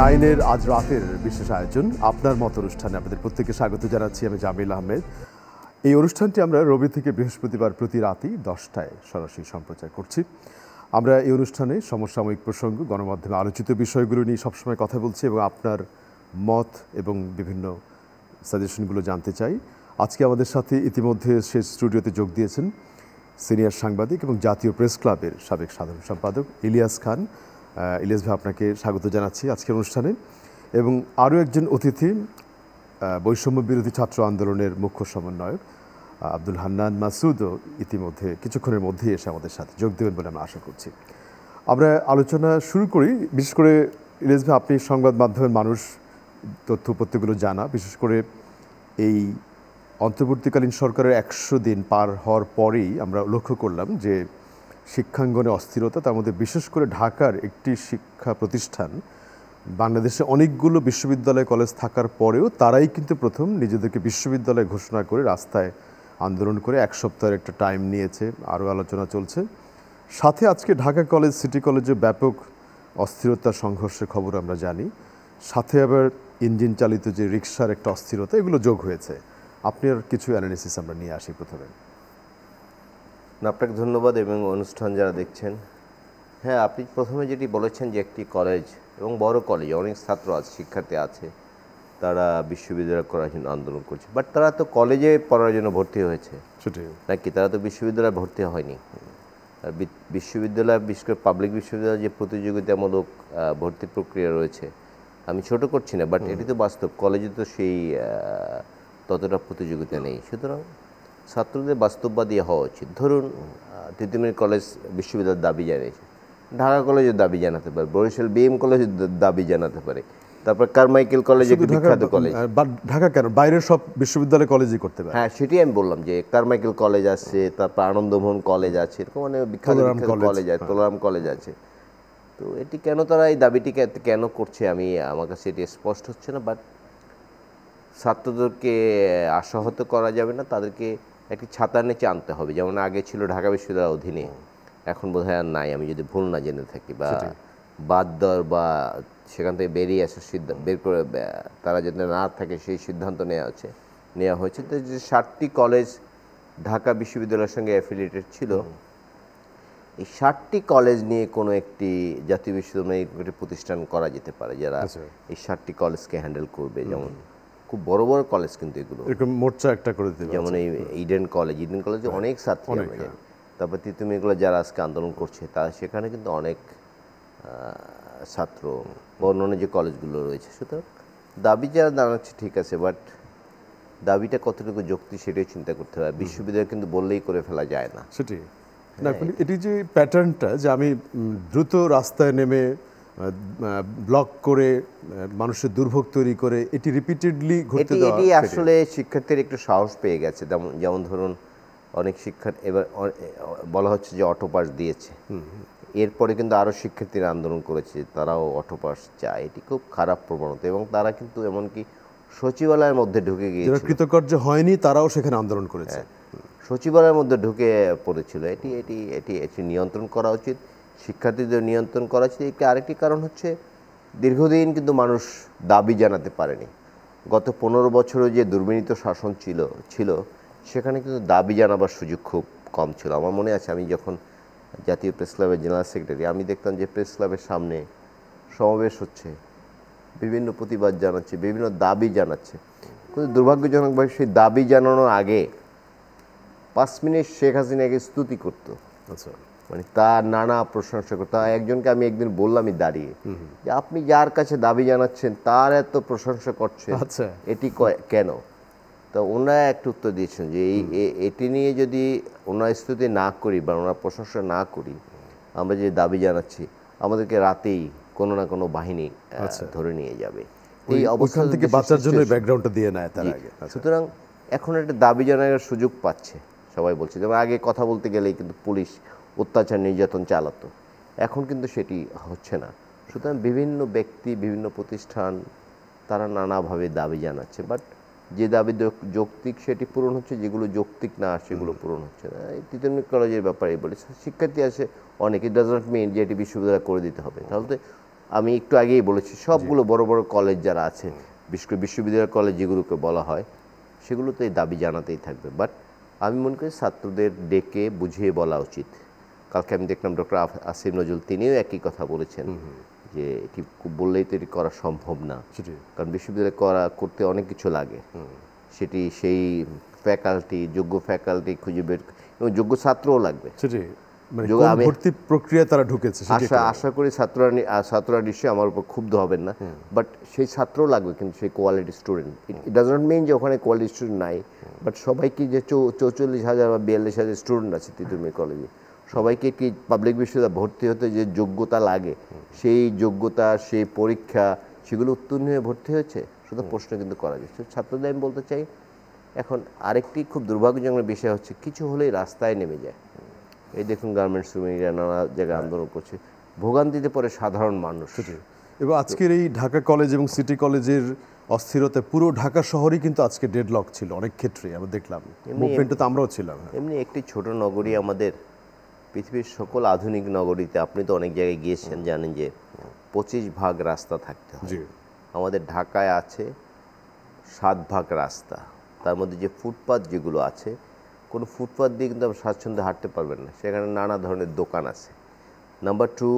নাইনের আজ রাতের বিশেষ আয়োজন আপনার মত অনুষ্ঠানে আপনাদের প্রত্যেককে স্বাগত জানাচ্ছি। আমি জামিল আহমেদ। এই অনুষ্ঠানটি আমরা রবি থেকে বৃহস্পতিবার প্রতি রাতেই 10টায় সরাসরি সম্প্রচার করছি। আমরা এই অনুষ্ঠানে সমসাময়িক প্রসঙ্গ, গণমাধ্যমে আলোচিত বিষয়গুলো নিয়ে সবসময় কথা বলছি এবং আপনার মত এবং বিভিন্ন সাজেশনগুলো জানতে চাই। আজকে আমাদের সাথে ইতিমধ্যে শেষ স্টুডিওতে যোগ দিয়েছেন সিনিয়র সাংবাদিক এবং জাতীয় প্রেস ক্লাবের সাবেক সাধারণ সম্পাদক ইলিয়াস খান। ইলিয়াস ভাই, আপনাকে স্বাগত জানাচ্ছি আজকের অনুষ্ঠানে। এবং আরও একজন অতিথি, বৈষম্য বিরোধী ছাত্র আন্দোলনের মুখ্য সমন্বয়ক আব্দুল হান্নান মাসুদও ইতিমধ্যে কিছুক্ষণের মধ্যেই এসে আমাদের সাথে যোগ দেবেন বলে আমরা আশা করছি। আমরা আলোচনা শুরু করি। বিশেষ করে ইলিয়াস ভাই, আপনি সংবাদ মাধ্যমের মানুষ, তথ্য উপত্যগুলো জানা, বিশেষ করে এই অন্তর্বর্তীকালীন সরকারের 100 দিন পার হওয়ার পরেই আমরা লক্ষ্য করলাম যে শিক্ষাঙ্গনে অস্থিরতা, তার মধ্যে বিশেষ করে ঢাকার একটি শিক্ষা প্রতিষ্ঠান, বাংলাদেশে অনেকগুলো বিশ্ববিদ্যালয় কলেজ থাকার পরেও তারাই কিন্তু প্রথম নিজেদেরকে বিশ্ববিদ্যালয় ঘোষণা করে রাস্তায় আন্দোলন করে 1 সপ্তাহের একটা টাইম নিয়েছে। আরও আলোচনা চলছে। সাথে আজকে ঢাকা কলেজ, সিটি কলেজে ব্যাপক অস্থিরতা, সংঘর্ষের খবর আমরা জানি। সাথে আবার ইঞ্জিন চালিত যে রিকশার একটা অস্থিরতা, এগুলো যোগ হয়েছে। আপনার কিছু অ্যানালিসিস আমরা নিয়ে আসি প্রথমে। আপনাকে ধন্যবাদ এবং অনুষ্ঠান যারা দেখছেন। হ্যাঁ, আপনি প্রথমে যেটি বলেছেন যে একটি কলেজ এবং বড় কলেজ, অনেক ছাত্র আছে, শিক্ষার্থী আছে, তারা বিশ্ববিদ্যালয় করার জন্য আন্দোলন করছে। বাট তারা তো কলেজে পড়ার জন্য ভর্তি হয়েছে, সেটাই নাকি? তারা তো বিশ্ববিদ্যালয়ে ভর্তি হয়নি। আর বিশ্ববিদ্যালয়, বিশেষ করে পাবলিক বিশ্ববিদ্যালয়ে যে প্রতিযোগিতামূলক ভর্তি প্রক্রিয়া রয়েছে, আমি ছোট করছি না, বাট এটি তো বাস্তব। কলেজে তো সেই ততটা প্রতিযোগিতা নেই। সুতরাং ছাত্রদের বাস্তববাদী হওয়া উচিত। ধরুন, তিতুমির কলেজ বিশ্ববিদ্যালয়ের দাবি জানিয়েছে, ঢাকা কলেজের দাবি জানাতে পারে, বরিশাল বিএম কলেজের দাবি জানাতে পারে, তারপর কারমাইকেল কলেজ, একটি বিখ্যাত কলেজ। ঢাকা কেন, বাইরের সব বিশ্ববিদ্যালয় কলেজই করতে পারে। হ্যাঁ, সেটাই আমি বললাম যে কারমাইকেল কলেজ আছে, তারপর আনন্দমোহন কলেজ আছে, এরকম মানে বিখ্যাত কলেজ আছে, তোলারাম কলেজ আছে। তো এটি কেন তারা এই দাবিটিকে কেন করছে, আমার কাছে এটি স্পষ্ট হচ্ছে না। বাট ছাত্রদেরকে আশাহত করা যাবে না, তাদেরকে একটি ছাতার নিচে আনতে হবে। যেমন আগে ছিল ঢাকা বিশ্ববিদ্যালয়ের অধীনে, এখন বোধহয় আর নাই, আমি যদি ভুল না জেনে থাকি, বা বাদ দেওয়ার বা সেখান থেকে বেরিয়ে আসার সিদ্ধান্ত, বের করে তারা যাতে না থাকে সেই সিদ্ধান্ত নেওয়া হয়েছে। তো যে 60টি কলেজ ঢাকা বিশ্ববিদ্যালয়ের সঙ্গে অ্যাফিলিয়েটেড ছিল, এই 60টি কলেজ নিয়ে কোনো একটি জাতীয় বিশ্ববিদ্যালয় একটি প্রতিষ্ঠান করা যেতে পারে, যারা এই 60টি কলেজকে হ্যান্ডেল করবে। যেমন খুব বড় বড় কলেজ কিন্তু এগুলো, এরকম মোর্চা একটা করে দিতে, যেমন এই ইডেন কলেজে অনেক ছাত্র, তারপর তিতুমিরগুলো যারা আজকে আন্দোলন করছে, তারা সেখানে কিন্তু অনেক ছাত্র, অন্যান্য যে কলেজগুলো রয়েছে। সুতরাং দাবি যারা জানাচ্ছে ঠিক আছে, বাট দাবিটা কতটুকু যৌক্তিক সেটাই চিন্তা করতে হবে। বিশ্ববিদ্যালয় কিন্তু বললেই করে ফেলা যায় না। সেটাই না, এটি যে প্যাটার্নটা, যে আমি দ্রুত রাস্তায় নেমে ব্লক করে মানুষের দুর্ভোগ তৈরি করে, এটি রিপিটেডলি ঘটতে দেওয়া, এটি আসলে শিক্ষার্থীর একটু সাহস পেয়ে গেছে। যেমন ধরুন, অনেক শিক্ষার্থী এবার বলা হচ্ছে যে অটোপাস দিয়েছে, এরপরে কিন্তু আরও শিক্ষার্থীরা আন্দোলন করেছে, তারাও অটোপাস চায়। এটি খুব খারাপ প্রবণতা, এবং তারা কিন্তু এমনকি সচিবালয়ের মধ্যে ঢুকে গিয়েছিল, কৃতকার্য হয়নি, তারাও সেখানে আন্দোলন করেছে, সচিবালয়ের মধ্যে ঢুকে পড়েছিল। এটি নিয়ন্ত্রণ করা উচিত, শিক্ষার্থীদের নিয়ন্ত্রণ করা উচিত। আরেকটি কারণ হচ্ছে, দীর্ঘদিন কিন্তু মানুষ দাবি জানাতে পারেনি। গত 15 বছরে যে দুর্বিনীত শাসন ছিল সেখানে কিন্তু দাবি জানাবার সুযোগ খুব কম ছিল। আমার মনে আছে, আমি যখন জাতীয় প্রেস ক্লাবের জেনারেল সেক্রেটারি, আমি দেখতাম যে প্রেস ক্লাবের সামনে সমাবেশ হচ্ছে, বিভিন্ন প্রতিবাদ জানাচ্ছে, বিভিন্ন দাবি জানাচ্ছে। কিন্তু দুর্ভাগ্যজনকভাবে সেই দাবি জানানোর আগে 5 মিনিট শেখ হাসিনাকে স্তুতি করতো। আচ্ছা, মানে তার নানা প্রশংসা করতো। একজনকে আমি একদিন বললামই দাঁড়িয়ে, যে আপনি যার কাছে দাবি জানাচ্ছেন তার এত প্রশংসা করছেন, এটি কেন? তো ওনারা একটা উত্তর দিয়েছেন যে এটি নিয়ে যদি ওনার স্তুতি না করি বা ওনার প্রশংসা না করি, আমরা যে দাবি জানাচ্ছি, আমাদেরকে রাতেই কোনো না কোনো বাহিনী ধরে নিয়ে যাবে। এই অবস্থা থেকে বাঁচার জন্য ব্যাকগ্রাউন্ডটা দিয়ে নেয় তার আগে। সুতরাং এখন একটা দাবি জানানোর সুযোগ পাচ্ছে, সবাই বলছে। যেমন আগে কথা বলতে গেলেই কিন্তু পুলিশ অত্যাচার, নির্যাতন চালাতো, এখন কিন্তু সেটি হচ্ছে না। সুতরাং বিভিন্ন ব্যক্তি, বিভিন্ন প্রতিষ্ঠান, তারা নানাভাবে দাবি জানাচ্ছে, বাট যে দাবি যৌক্তিক সেটি পূরণ হচ্ছে, যেগুলো যৌক্তিক না সেগুলো পূরণ হচ্ছে না। এই তিতুমির কলেজের ব্যাপারে বলেছে, শিক্ষার্থী আছে অনেক, ইট ডাজ নট মিন যে এটি বিশ্ববিদ্যালয় করে দিতে হবে। তাহলে আমি একটু আগেই বলেছি সবগুলো বড় বড় কলেজ যারা আছে, বিশেষ করে বিশ্ববিদ্যালয় কলেজ যেগুলোকে বলা হয়, সেগুলোতে এই দাবি জানাতেই থাকবে। বাট আমি মনে করি ছাত্রদের ডেকে বুঝিয়ে বলা উচিত। কালকে আমি দেখলাম ডক্টর আসিফ নজরুল তিনিও একই কথা বলেছেন যে এটি বললেই তো এটি করা সম্ভব না, কারণ বিশ্ববিদ্যালয় করতে অনেক কিছু লাগে। সেটি সেই ফ্যাকাল্টি, যোগ্য ফ্যাকাল্টি খুঁজে বের এবং যোগ্য ছাত্রও লাগবে। ভর্তি প্রক্রিয়া তারা ঢুকেছে, আশা করি ছাত্ররা নিশ্চয়ই আমার উপর ক্ষুব্ধ হবেন না, বাট সেই ছাত্রও লাগবে, কিন্তু সেই quality student. It does not mean যে ওখানে কোয়ালিটি স্টুডেন্ট নাই, বাট সবাইকে যে 44,000 বা 42,000 স্টুডেন্ট আছে তিতুমির কলেজে, সবাইকে কি পাবলিক বিশ্ববিদ্যালয়ে ভর্তি হতে যে যোগ্যতা লাগে, সেই যোগ্যতা, সেই পরীক্ষা, সেগুলো উত্তীর্ণ হয়ে ভর্তি হয়েছে? শুধু প্রশ্ন কিন্তু করা যাচ্ছে। ছাত্রদের আমি বলতে চাই, এখন আরেকটি খুব দুর্ভাগ্যজনক বিষয় হচ্ছে কিছু হলেই রাস্তায় নেমে যায়। এই দেখুন গার্মেন্টস শ্রমিকরা নানা জায়গায় আন্দোলন করছে, ভোগান্তিতে পড়ে সাধারণ মানুষ। এবং আজকের এই ঢাকা কলেজ এবং সিটি কলেজের অস্থিরতা, পুরো ঢাকা শহরই কিন্তু আজকে ডেডলক ছিল অনেক ক্ষেত্রে, আমরা দেখলাম মুভমেন্টে তো আমরাও ছিলাম। এমনি একটি ছোট নগরী আমাদের, পৃথিবীর সকল আধুনিক নগরীতে আপনি তো অনেক জায়গায় গিয়েছেন, জানেন যে 25 ভাগ রাস্তা থাকতে হয়। আমাদের ঢাকায় আছে 7 ভাগ রাস্তা, তার মধ্যে যে ফুটপাথ যেগুলো আছে, কোনো ফুটপাথ দিয়ে কিন্তু আপনি স্বাচ্ছন্দ্যে হাঁটতে পারবেন না, সেখানে নানা ধরনের দোকান আছে। নাম্বার 2,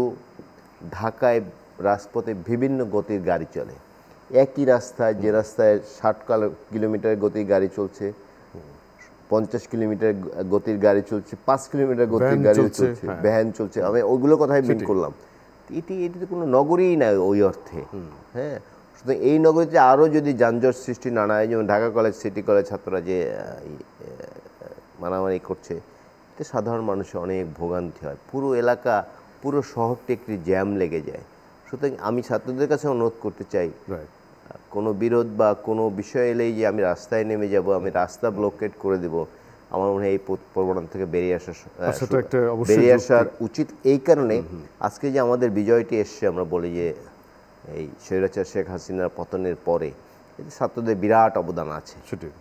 ঢাকায় রাজপথে বিভিন্ন গতির গাড়ি চলে। একই রাস্তায়, যে রাস্তায় 60 কিলোমিটার গতির গাড়ি চলছে, 50 কিলোমিটার গতির গাড়ি চলছে, 5 কিলোমিটার গতির গাড়ি চলছে, ভ্যান চলছে। আমি ওইগুলো কথাই মিন করলাম। এটি তো কোনো নগরীই না ওই অর্থে। হ্যাঁ, সুতরাং এই নগরীতে আরও যদি যানজট সৃষ্টি না হয়, যেমন ঢাকা কলেজ, সিটি কলেজ ছাত্ররা যে মারামারি করছে, এতে সাধারণ মানুষের অনেক ভোগান্তি হয়। পুরো এলাকা, পুরো শহরটি একটি জ্যাম লেগে যায়। সুতরাং আমি ছাত্রদের কাছে অনুরোধ করতে চাই, কোনো বিরোধ বা কোনো বিষয় এলেই যে আমি রাস্তায় নেমে যাব, আমি রাস্তা ব্লকেট করে দেব, আমার মনে হয় এই প্রবণতা থেকে বেরিয়ে আসার উচিত। এই কারণে আজকে যে আমাদের বিজয়টি এসছে, আমরা বলি যে এই স্বৈরাচার শেখ হাসিনার পতনের পরে এতে ছাত্রদের বিরাট অবদান আছে,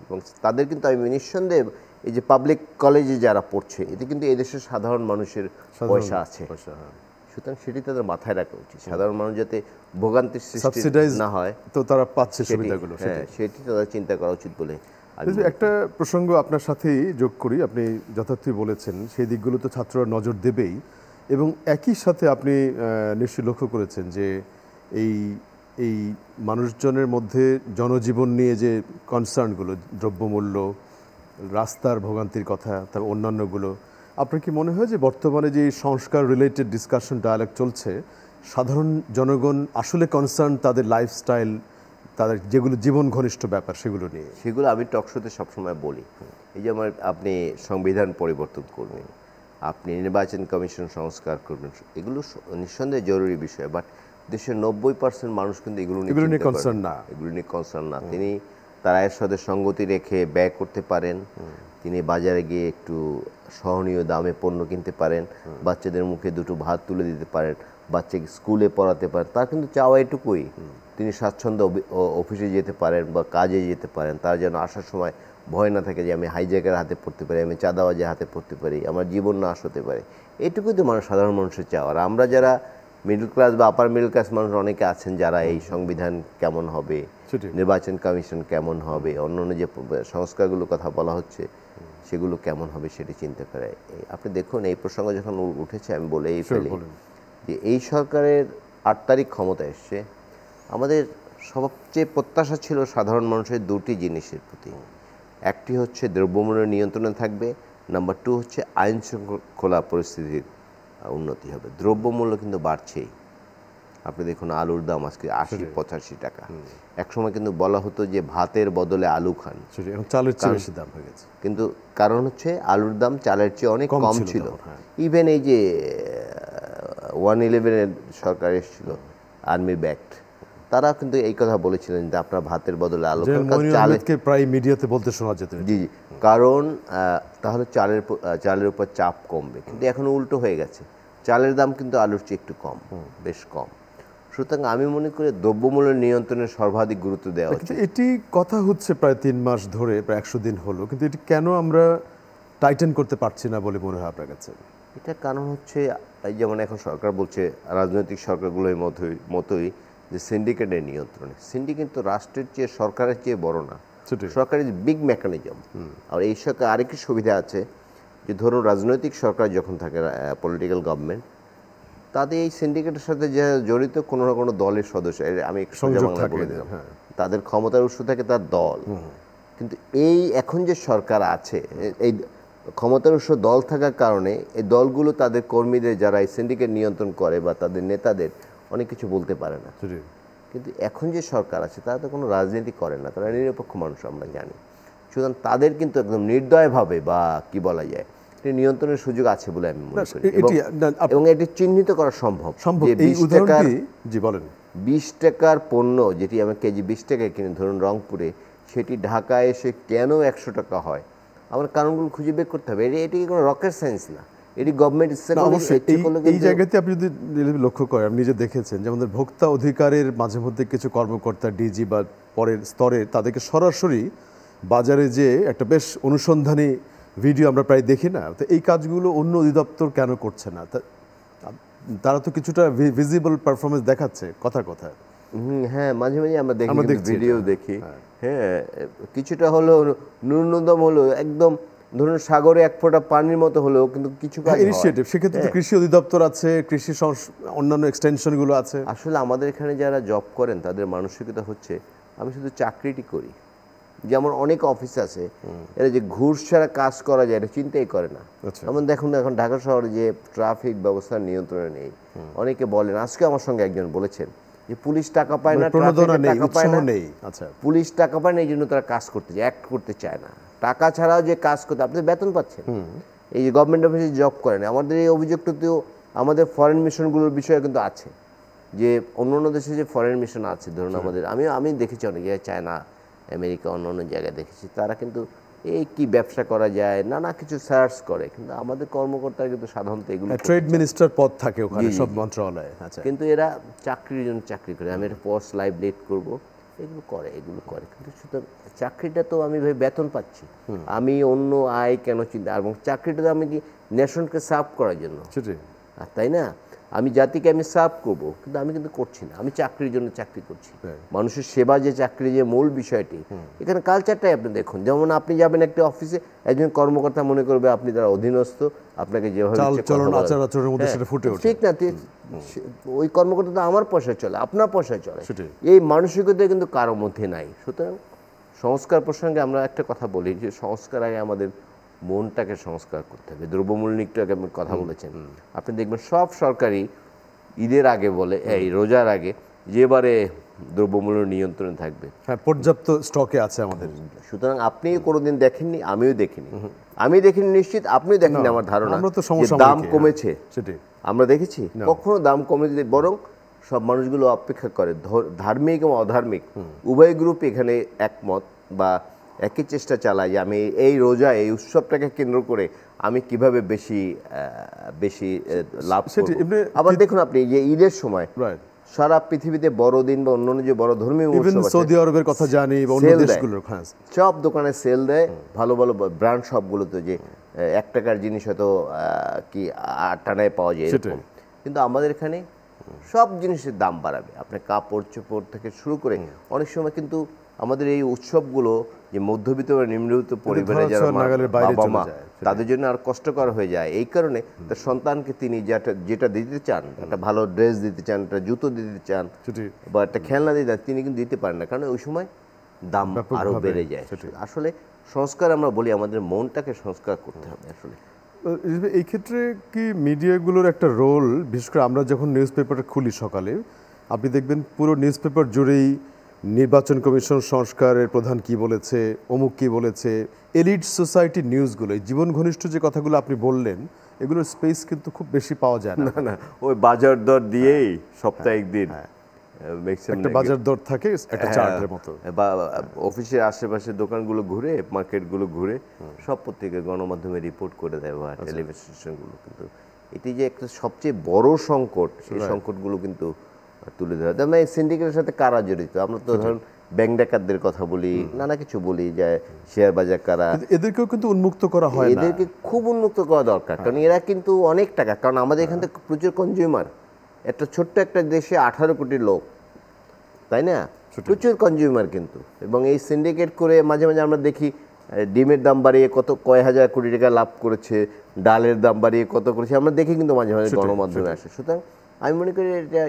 এবং তাদের কিন্তু আমি নিঃসন্দেহে এই যে পাবলিক কলেজে যারা পড়ছে, এতে কিন্তু এই দেশের সাধারণ মানুষের পয়সা আছে, সুতরাং সেটি তাদের মাথায় রাখা উচিত। সাধারণ মানুষ যাতে ভোগান্তির সৃষ্টি না হয়, তো তারা পাচ্ছে সুবিধাগুলো, সেটি তাদের চিন্তা করা উচিত বলে। একটা প্রসঙ্গ আপনার সাথেই যোগ করি, আপনি যথার্থই বলেছেন, সেই দিকগুলো তো ছাত্ররা নজর দেবেই, এবং একই সাথে আপনি নিশ্চয়ই লক্ষ্য করেছেন যে এই মানুষজনের মধ্যে জনজীবন নিয়ে যে কনসার্নগুলো, দ্রব্যমূল্য, রাস্তার ভোগান্তির কথা, তার অন্যান্যগুলো, আপনার কি মনে হয় যে বর্তমানে যে সংস্কার রিলেটেড ডিসকাশন, ডায়ালগ চলছে, সাধারণ জনগণ আসলে কনসার্ন তাদের লাইফস্টাইল, তাদের যেগুলো জীবন ঘনিষ্ঠ ব্যাপার, সেগুলো নিয়ে? সেগুলো আমি টকশোতে সবসময় বলি। এই যে আপনি সংবিধান পরিবর্তন করবেন, আপনি নির্বাচন কমিশন সংস্কার করবেন, এগুলো নিঃসন্দেহে জরুরি বিষয়, বাট দেশের 90% মানুষ কিন্তু এগুলো নিয়ে কনসার্ন না। তিনি তার আয়ের সাথে সঙ্গতি রেখে ব্যয় করতে পারেন, তিনি বাজারে গিয়ে একটু সহনীয় দামে পণ্য কিনতে পারেন, বাচ্চাদের মুখে দুটো ভাত তুলে দিতে পারেন, বাচ্চাকে স্কুলে পড়াতে পারেন, তার কিন্তু চাওয়া এটুকুই। তিনি স্বাচ্ছন্দ্য অফিসে যেতে পারেন বা কাজে যেতে পারেন, তার যেন আসার সময় ভয় না থাকে যে আমি হাইজ্যাকের হাতে পড়তে পারি, আমি চাঁদাবাজের হাতে পড়তে পারি, আমার জীবন নাশ হতে পারে। এইটুকুই তো সাধারণ মানুষের চাওয়া। আর আমরা যারা মিডল ক্লাস বা আপার মিডল ক্লাস মানুষ অনেকে আছেন যারা এই সংবিধান কেমন হবে, নির্বাচন কমিশন কেমন হবে, অন্যান্য যে সংস্কারগুলোর কথা বলা হচ্ছে সেগুলো কেমন হবে সেটি চিন্তা করে। আপনি দেখুন, এই প্রসঙ্গ যখন উঠেছে, আমি বলেই ফেলি যে এই সরকারের 8 তারিখ ক্ষমতা এসছে, আমাদের সবচেয়ে প্রত্যাশা ছিল সাধারণ মানুষের 2টি জিনিসের প্রতি। একটি হচ্ছে দ্রব্যমূল্য নিয়ন্ত্রণে থাকবে, নাম্বার 2 হচ্ছে আইন শৃঙ্খলা পরিস্থিতির উন্নতি হবে। দ্রব্যমূল্য কিন্তু বাড়ছেই। আপনি দেখুন, আলুর দাম আজকে 80-85 টাকা। একসময় কিন্তু বলা হতো যে ভাতের বদলে আলু খান, চালের চেয়ে বেশি দাম হয়ে গেছে। কিন্তু কারণ হচ্ছে আলুর দাম চালের চেয়ে অনেক কম ছিল। ইভেন এই যে 111-এর সরকার এসেছিল, আর্মি ব্যাকড, তারা কিন্তু এই কথা বলেছিলেন যে আপনার ভাতের বদলে আলু খান, প্রায় মিডিয়াতে বলতে শোনা যেত। জি, কারণ তাহলে চালের উপর চাপ কমবে। কিন্তু এখন উল্টো হয়ে গেছে, চালের দাম কিন্তু আলুর চেয়ে একটু কম, বেশ কম। সুতরাং আমি মনে করি দ্রব্যমূল্য নিয়ন্ত্রণের সর্বাধিক গুরুত্ব দেওয়া উচিত। এটি কথা হচ্ছে প্রায় 3 মাস ধরে, প্রায় 100 দিন হলো, কিন্তু এটি কেন আমরা টাইটেন করতে পারছি না বলে মনে হয় আপনার কাছে? এটা কারণ হচ্ছে এই যেমন এখন সরকার বলছে রাজনৈতিক সরকারগুলোর মতোই যে সিন্ডিকেটের নিয়ন্ত্রণে। সিন্ডিকেট তো রাষ্ট্রের চেয়ে সরকারের চেয়ে বড় না, সরকার ইজ বিগ মেকানিজম। আর এই সরকার আরেকটি সুবিধা আছে যে ধরুন রাজনৈতিক সরকার যখন থাকে, পলিটিক্যাল গভর্নমেন্ট, তাদের এই সিন্ডিকেটের সাথে যে জড়িত কোনো না কোনো দলের সদস্য, আমি সোজা বাংলায় বলে দিলাম, তাদের ক্ষমতার উৎস থাকে তার দল। কিন্তু এই এখন যে সরকার আছে, এই ক্ষমতার উৎস দল থাকার কারণে এই দলগুলো তাদের কর্মীদের যারা এই সিন্ডিকেট নিয়ন্ত্রণ করে বা তাদের নেতাদের অনেক কিছু বলতে পারে না। কিন্তু এখন যে সরকার আছে তারা তো কোনো রাজনীতি করে না, তারা নিরপেক্ষ মানুষ, আমরা জানি। সুতরাং তাদের কিন্তু একদম নির্দয়ভাবে বা কি বলা যায় নিয়ন্ত্রণের সুযোগ আছে বলে আমি মনে করি, এবং এটি চিহ্নিত করা সম্ভব। যে 20 টাকার পণ্য যেটি আমি কেজি 20 টাকায় কিনে ধরুন রংপুরে, সেটি ঢাকায় এসে কেন 100 টাকা হয়, আমার কারণগুলো খুঁজে বের করতে হবে। এটি কোনো রকেট সায়েন্স না, এটি গভর্নমেন্ট এই জায়গাতে আপনি যদি লক্ষ্য করেন, আপনি নিজে দেখেছেন যে আমাদের ভোক্তা অধিকারের মাঝে মধ্যে কিছু কর্মকর্তা ডিজি বা পরের স্তরে তাদেরকে সরাসরি বাজারে যে একটা বেশ অনুসন্ধানী ভিডিও আমরা প্রায় দেখি না, তো এই কাজগুলো অন্য অধিদপ্তর কেন করছে না? তারা তো কিছুটা ভিজিবল পারফরমেন্স দেখাচ্ছে কথা কথা। হ্যাঁ, মাঝে মাঝে আমরা দেখি, ভিডিও দেখি। হ্যাঁ, কিছুটা হলো ন্যূনতম হলো একদম ধরুন সাগরে এক ফোঁটা পানির মতো হলেও কিন্তু কিছু কাজ ইনিশিয়েটিভ, সেক্ষেত্রে তো কৃষি অধিদপ্তর আছে, কৃষি অন্যান্য এক্সটেনশনগুলো আছে। আসলে আমাদের এখানে যারা জব করেন তাদের মানসিকতা হচ্ছে আমি শুধু চাকরিটি করি। যেমন অনেক অফিস আছে এরা যে ঘুষ ছাড়া কাজ করা যায় এটা চিন্তাই করে না। যেমন দেখুন এখন ঢাকা শহরে যে ট্রাফিক ব্যবস্থার নিয়ন্ত্রণে নেই, অনেকে বলেন, আজকে আমার সঙ্গে একজন বলেছেন যে পুলিশ টাকা পায় না, টাকা পায় না, পুলিশ টাকা পায় না, এই জন্য তারা কাজ করতে যায়, অ্যাক্ট করতে চায় না। টাকা ছাড়াও যে কাজ করতে, আপনি বেতন পাচ্ছেন, এই যে গভর্নমেন্ট অফিসে জব করেন। আমাদের এই অভিযোগটাতেও আমাদের ফরেন মিশনগুলোর বিষয়ে কিন্তু আছে, যে অন্য অন্য দেশে যে ফরেন মিশন আছে ধরুন আমাদের, আমি দেখেছি অনেক জায়গায়, চায়না, আমেরিকা, অন্য অন্য জায়গায় দেখেছি, তারা কিন্তু এই কি ব্যবসা করা যায় নানা কিছু সার্চ করে, কিন্তু আমাদের কর্মকর্তারা কিন্তু সাধারণত এগুলো, ট্রেড মিনিস্টার পদ থাকে ওখানে সব মন্ত্রণালয়ে, কিন্তু এরা চাকরির জন্য চাকরি করে, আমি একটা পোস্ট লাইভ লেট করবো, এগুলো করে। কিন্তু সুতরাং চাকরিটা তো আমি বেতন পাচ্ছি, আমি অন্য আয় কেন চিন্তা, এবং চাকরিটা তো আমি কি নেশনকে সার্ভ করার জন্য, তাই না? আমি জাতিকে আমি সার্ভ করবো, কিন্তু আমি কিন্তু করছি না, আমি চাকরির জন্য চাকরি করছি। মানুষের সেবা যে চাকরি যে মূল বিষয়টি, এখানে কালচারটাই আপনি দেখুন। যেমন আপনি যাবেন একটা অফিসে, একজন কর্মকর্তা মনে করবে আপনি তার অধীনস্থ, আপনাকে যেভাবে ঠিক না, ওই কর্মকর্তা তো আমার পয়সায় চলে, আপনার পয়সায় চলে, এই মানসিকতা কিন্তু কারো মধ্যে নাই। সুতরাং সংস্কার প্রসঙ্গে আমরা একটা কথা বলি যে সংস্কার আগে আমাদের মনটাকে সংস্কার করতে হবে। দ্রব্যমূল্য নিয়ে আপনি কথা বলেছেন, আপনি দেখবেন সব সরকারি ঈদের আগে বলে, এই রোজার আগে, যেবারে দ্রব্যমূল্য নিয়ন্ত্রণে থাকবে, হ্যাঁ, পর্যাপ্ত স্টকে আছে আমাদের। সুতরাং আপনি কোনোদিন দেখেননি, আমিও দেখিনি, আমি দেখিনি নিশ্চিত, আপনিও দেখেননি আমার ধারণা, দাম কমেছে আমরা দেখেছি কখনো? দাম কমে, বরং সব মানুষগুলো অপেক্ষা করে, ধার্মিক এবং অধার্মিক উভয় গ্রুপ এখানে একমত বা একই চেষ্টা চালায় যে আমি এই রোজা, এই উৎসবটাকে কেন্দ্র করে আমি কিভাবে বেশি লাভ করব। আবার দেখুন আপনি যে ঈদের সময় সারা পৃথিবীতে বড়দিন বা অন্যান্য যে বড় ধর্মীয় উৎসব, সৌদি আরবের কথা জানি, সব দোকানে সেল দেয়, ভালো ভালো ব্র্যান্ড সবগুলোতে, যে 1 টাকার জিনিস হয়তো কি 8 টাকায় পাওয়া যায় এরকম। কিন্তু আমাদের এখানে সব জিনিসের দাম বাড়াবে, আপনার কাপড় চোপড় থেকে শুরু করে অনেক সময় কিন্তু আমাদের এই উৎসবগুলো যে মধ্যবিত্ত বা নিম্নবিত্ত পরিবারে যারা বাবা মা, তাদের জন্য আর কষ্টকর হয়ে যায়। এই কারণে তার সন্তানকে তিনি যেটা দিতে চান, একটা ভালো ড্রেস দিতে চান, একটা জুতো দিতে চান বা একটা খেলনা দিতে চান, তিনি কিন্তু দিতে পারেন না, কারণ ওই সময় দাম আরও বেড়ে যায়। আসলে সংস্কার আমরা বলি, আমাদের মনটাকে সংস্কার করতে হবে। আসলে এই ক্ষেত্রে কি মিডিয়াগুলোর একটা রোল, বিশেষ করে আমরা যখন নিউজ পেপার খুলি সকালে, আপনি দেখবেন পুরো নিউজ পেপার জুড়েই নির্বাচন কমিশন সংস্কারের প্রধান কি বলেছে, অমুক কি বলেছে, এলিট সোসাইটি নিউজগুলো, জীবন ঘনিষ্ঠ যে কথাগুলো আপনি বললেন, এগুলোর স্পেস কিন্তু খুব বেশি পাওয়া যায় না। না, ওই বাজার দর দিয়েই সপ্তাহে একদিন একটা বাজার দর থাকে, একটা চার্টের মতো, বা অফিসের আশেপাশে দোকানগুলো ঘুরে, মার্কেটগুলো ঘুরে সব পত্রিকা গণমাধ্যমে রিপোর্ট করে দেয় বা টেলিভিশন স্টেশনগুলো। কিন্তু এটি যে একটা সবচেয়ে বড় সংকট, সেই সংকটগুলো কিন্তু তুলে ধরা। যেমন এই সিন্ডিকেটের সাথে কারা জড়িত, আমরা তো ধরুন ব্যাংক ডাকাতদের কথা বলি, নানা কিছু বলি, যে শেয়ার বাজার কারা, এদেরকেও কিন্তু উন্মুক্ত করা হয় না। এদেরকে খুব উন্মুক্ত করা দরকার, কারণ এরা কিন্তু অনেক টাকা, কারণ আমাদের এখান থেকে প্রচুর কনজিউমার, একটা ছোট্ট একটা দেশে 18 কোটি লোক, তাই না, প্রচুর কনজিউমার কিন্তু। এবং এই সিন্ডিকেট করে মাঝে মাঝে আমরা দেখি ডিমের দাম বাড়িয়ে কয় হাজার কোটি টাকা লাভ করেছে, ডালের দাম বাড়িয়ে কত করেছে, আমরা দেখি কিন্তু মাঝে মাঝে গণমাধ্যমে আসে। সুতরাং আমি মনে করি এটা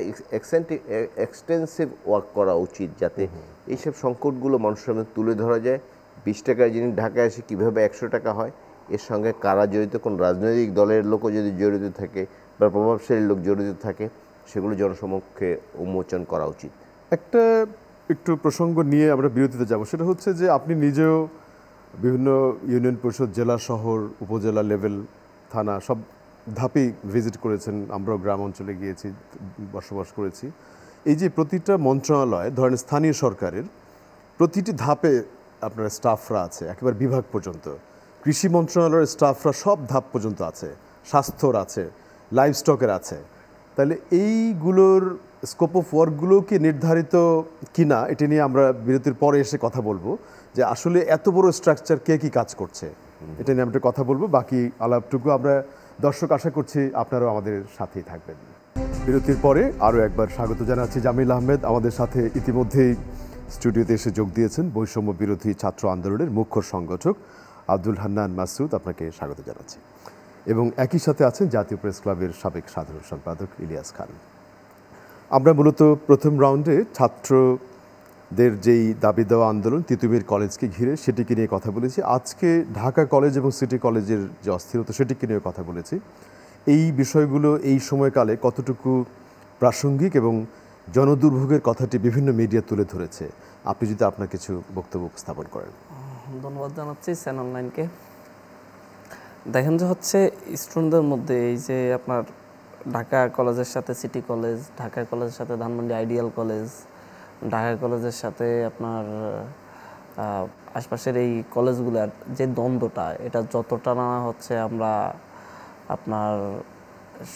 এক্সটেন্সিভ ওয়ার্ক করা উচিত, যাতে এইসব সংকটগুলো মানুষের সামনে তুলে ধরা যায়। 20 টাকার জিনিস ঢাকায় এসে কীভাবে 100 টাকা হয়, এর সঙ্গে কারা জড়িত, কোন রাজনৈতিক দলের লোকও যদি জড়িত থাকে বা প্রভাবশালী লোক জড়িত থাকে, সেগুলো জনসমক্ষে উন্মোচন করা উচিত। একটা একটু প্রসঙ্গ নিয়ে আমরা বিরতিতে যাব, সেটা হচ্ছে যে আপনি নিজেও বিভিন্ন ইউনিয়ন পরিষদ, জেলা, শহর, উপজেলা লেভেল, থানা সব ধাপেই ভিজিট করেছেন। আমরাও গ্রাম অঞ্চলে গিয়েছি, বসবাস করেছি। এই যে প্রতিটা মন্ত্রণালয়, ধরেন স্থানীয় সরকারের প্রতিটি ধাপে আপনার স্টাফরা আছে, একেবারে বিভাগ পর্যন্ত। কৃষি মন্ত্রণালয়ের স্টাফরা সব ধাপ পর্যন্ত আছে, স্বাস্থ্যর আছে, লাইভ স্টকের আছে। তাহলে এইগুলোর স্কোপ অফ ওয়ার্কগুলো কি নির্ধারিত কিনা, এটা নিয়ে আমরা বিরতির পরে এসে কথা বলবো, যে আসলে এত বড় স্ট্রাকচার কে কি কাজ করছে, এটা নিয়ে আমরা কথা বলবো। বাকি আলাপটুকু আমরা দর্শক আশা করছি আপনারাও আমাদের সাথেই থাকবেন। বিরতির পরে আরও একবার স্বাগত জানাচ্ছি জামিল আহমেদ। আমাদের সাথে ইতিমধ্যেই স্টুডিওতে এসে যোগ দিয়েছেন বৈষম্য বিরোধী ছাত্র আন্দোলনের মুখ্য সংগঠক আব্দুল হান্নান মাসুদ, আপনাকে স্বাগত জানাচ্ছি। এবং একই সাথে আছেন জাতীয় প্রেস ক্লাবের সাবেক সাধারণ সম্পাদক ইলিয়াস খান। আমরা মূলত প্রথম রাউন্ডে ছাত্রদের যেই দাবি দেওয়া আন্দোলন তিতুমির কলেজকে ঘিরে, সেটিকে নিয়ে কথা বলেছি। আজকে ঢাকা কলেজ এবং সিটি কলেজের যে অস্থিরতা, সেটিকে নিয়ে কথা বলেছি। এই বিষয়গুলো এই সময়কালে কতটুকু প্রাসঙ্গিক এবং জনদুর্ভোগের কথাটি বিভিন্ন মিডিয়া তুলে ধরেছে, আপনি যদি আপনার কিছু বক্তব্য উপস্থাপন করেন। ধন্যবাদ জানাচ্ছি চ্যানেল 9কে। দেখেন যে হচ্ছে স্টুডেন্টদের মধ্যে এই যে আপনার ঢাকা কলেজের সাথে সিটি কলেজ, ঢাকা কলেজের সাথে ধানমন্ডি আইডিয়াল কলেজ, ঢাকা কলেজের সাথে আপনার আশপাশের এই কলেজগুলোর যে দ্বন্দ্বটা, এটা যতটা না হচ্ছে আমরা আপনার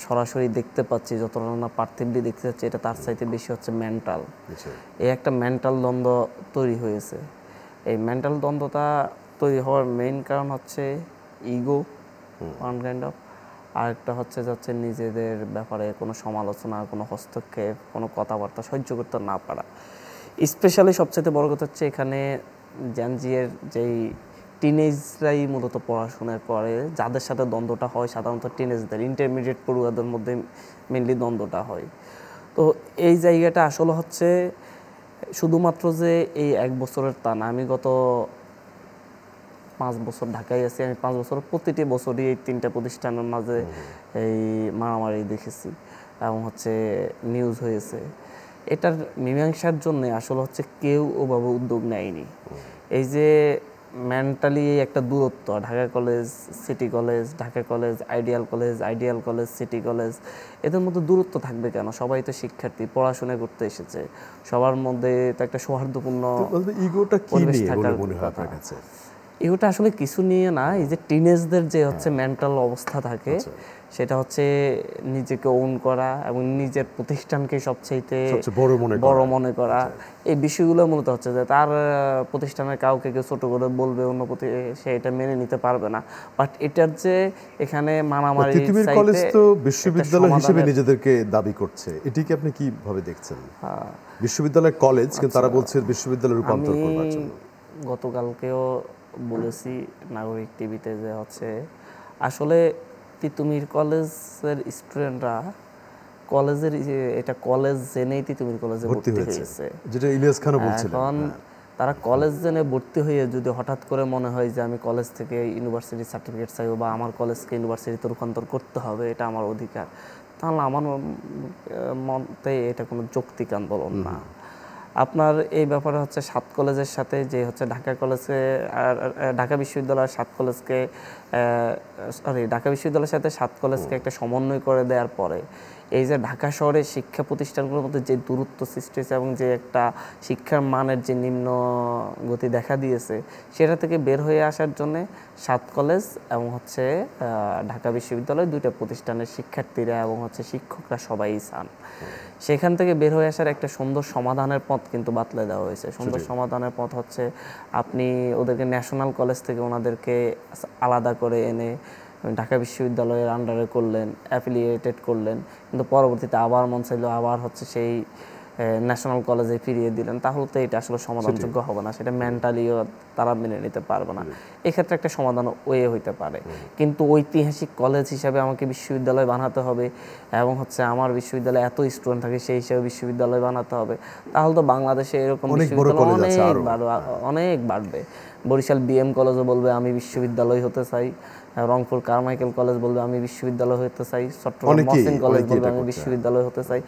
সরাসরি দেখতে পাচ্ছি, যতটা না পার্থিবলি দেখতে পাচ্ছি, এটা তার চাইতে বেশি হচ্ছে মেন্টাল। এই একটা মেন্টাল দ্বন্দ্ব তৈরি হয়েছে। এই মেন্টাল দ্বন্দ্বটা তৈরি হওয়ার মেইন কারণ হচ্ছে ইগো ওয়ান কাইন্ড অফ, আরেকটা হচ্ছে যাচ্ছে নিজেদের ব্যাপারে কোনো সমালোচনা, কোনো হস্তক্ষেপ, কোনো কথাবার্তা সহ্য করতে না পারা। স্পেশালি সবচেয়ে বড় কথা হচ্ছে এখানে জেনজির যেই টিনেজরাই মূলত পড়াশোনা করে, যাদের সাথে দ্বন্দ্বটা হয় সাধারণত টিনেজদের, ইন্টারমিডিয়েট পড়ুয়াদের মধ্যে মেনলি দ্বন্দ্বটা হয়। তো এই জায়গাটা আসলে হচ্ছে শুধুমাত্র যে এই 1 বছরের তা না, আমি গত 5 বছর ঢাকায় আছি। আমি 5 বছর প্রতিটি বছরই এই 3টা প্রতিষ্ঠানের মাঝে এই মারামারি দেখেছি এবং হচ্ছে নিউজ হয়েছে। এটার মীমাংসার জন্য আসলে হচ্ছে কেউ ওভাবে উদ্যোগ নেয়নি। এই যে মেন্টালি একটা দূরত্ব, Dhaka college, city college, Dhaka college, ideal college, ideal college, city college, এদের মধ্যে দূরত্ব থাকবে কেন? সবাই তো শিক্ষার্থী, পড়াশোনা করতে এসেছে, সবার মধ্যে তো একটা সৌহার্দ্যপূর্ণ পরিবেশ থাকার কথা। এগুলো আসলে কিছু নিয়ে না, এই যে টিনেজদের যে হচ্ছে মেন্টাল অবস্থা থাকে, সেটা হচ্ছে নিজেকে ওন করা এবং নিজের প্রতিষ্ঠানকে সবচেয়ে বড় মনে করা। এই বিষয়গুলো মূলত হচ্ছে যে তার প্রতিষ্ঠানের কাউকে কেউ ছোট করে বলবে, অন্য সে এটা মেনে নিতে পারবে না। বাট এটার যে এখানে মারামারি, তিতুমির কলেজ তো বিশ্ববিদ্যালয় হিসেবে নিজেদেরকে দাবি করছে, এটিকে আপনি কিভাবে দেখছেন? বিশ্ববিদ্যালয় কলেজ, কিন্তু তারা বলছে বিশ্ববিদ্যালয় রূপান্তর করবার জন্য। গতকালকেও বলেছি নাগরিক টিভিতে যে হচ্ছে আসলে তিতুমির কলেজের স্টুডেন্টরা কলেজের এটা কলেজ জেনেই তিতুমির কলেজে ভর্তি হয়েছে, যেটা ইলিয়াস খানও বলছিলেন। এখন তারা কলেজ জেনে ভর্তি হয়ে যদি হঠাৎ করে মনে হয় যে আমি কলেজ থেকে ইউনিভার্সিটি সার্টিফিকেট চাইব বা আমার কলেজকে ইউনিভার্সিটিতে রূপান্তর করতে হবে, এটা আমার অধিকার, তাহলে আমার মতে এটা কোনো যৌক্তিক আন্দোলন না। আপনার এই ব্যাপারে হচ্ছে 7 কলেজের সাথে যে হচ্ছে ঢাকা কলেজে আর ঢাকা বিশ্ববিদ্যালয়ের 7 কলেজকে ঢাকা বিশ্ববিদ্যালয়ের সাথে 7 কলেজকে একটা সমন্বয় করে দেওয়ার পরে এই যে ঢাকা শহরের শিক্ষা প্রতিষ্ঠানগুলোর মধ্যে যে দূরত্ব সৃষ্টি হয়েছে এবং যে একটা শিক্ষার মানের যে নিম্ন গতি দেখা দিয়েছে, সেটা থেকে বের হয়ে আসার জন্য 7 কলেজ এবং হচ্ছে ঢাকা বিশ্ববিদ্যালয়, 2টা প্রতিষ্ঠানের শিক্ষার্থীরা এবং হচ্ছে শিক্ষকরা সবাই চান সেখান থেকে বের হয়ে আসার একটা সুন্দর সমাধানের পথ কিন্তু বাতলে দেওয়া হয়েছে। সুন্দর সমাধানের পথ হচ্ছে আপনি ওদেরকে ন্যাশনাল কলেজ থেকে ওনাদেরকে আলাদা করে এনে ঢাকা বিশ্ববিদ্যালয়ের আন্ডারে করলেন, অ্যাফিলিয়েটেড করলেন, কিন্তু পরবর্তীতে আবার মন চাইলো আবার হচ্ছে সেই ন্যাশনাল কলেজে ফিরিয়ে দিলেন, তাহলে তো এটা আসলে সমাধানযোগ্য হবে না, সেটা মেন্টালিও তারা মেনে নিতে পারবে না। এক্ষেত্রে একটা সমাধান ওয়ে হইতে পারে, কিন্তু ঐতিহাসিক কলেজ হিসাবে আমাকে বিশ্ববিদ্যালয় বানাতে হবে এবং হচ্ছে আমার বিশ্ববিদ্যালয়ে এত স্টুডেন্ট থাকে সেই হিসাবে বিশ্ববিদ্যালয় বানাতে হবে, তাহলে তো বাংলাদেশে এরকম বিশ্ববিদ্যালয় অনেক বাড়বে। বরিশাল বিএম কলেজও বলবে আমি বিশ্ববিদ্যালয় হতে চাই, রংপুর কারমাইকেল কলেজ বলবে আমি বিশ্ববিদ্যালয় হতে চাই, চট্টগ্রাম মহসিন কলেজ বলবে আমি বিশ্ববিদ্যালয় হতে চাই।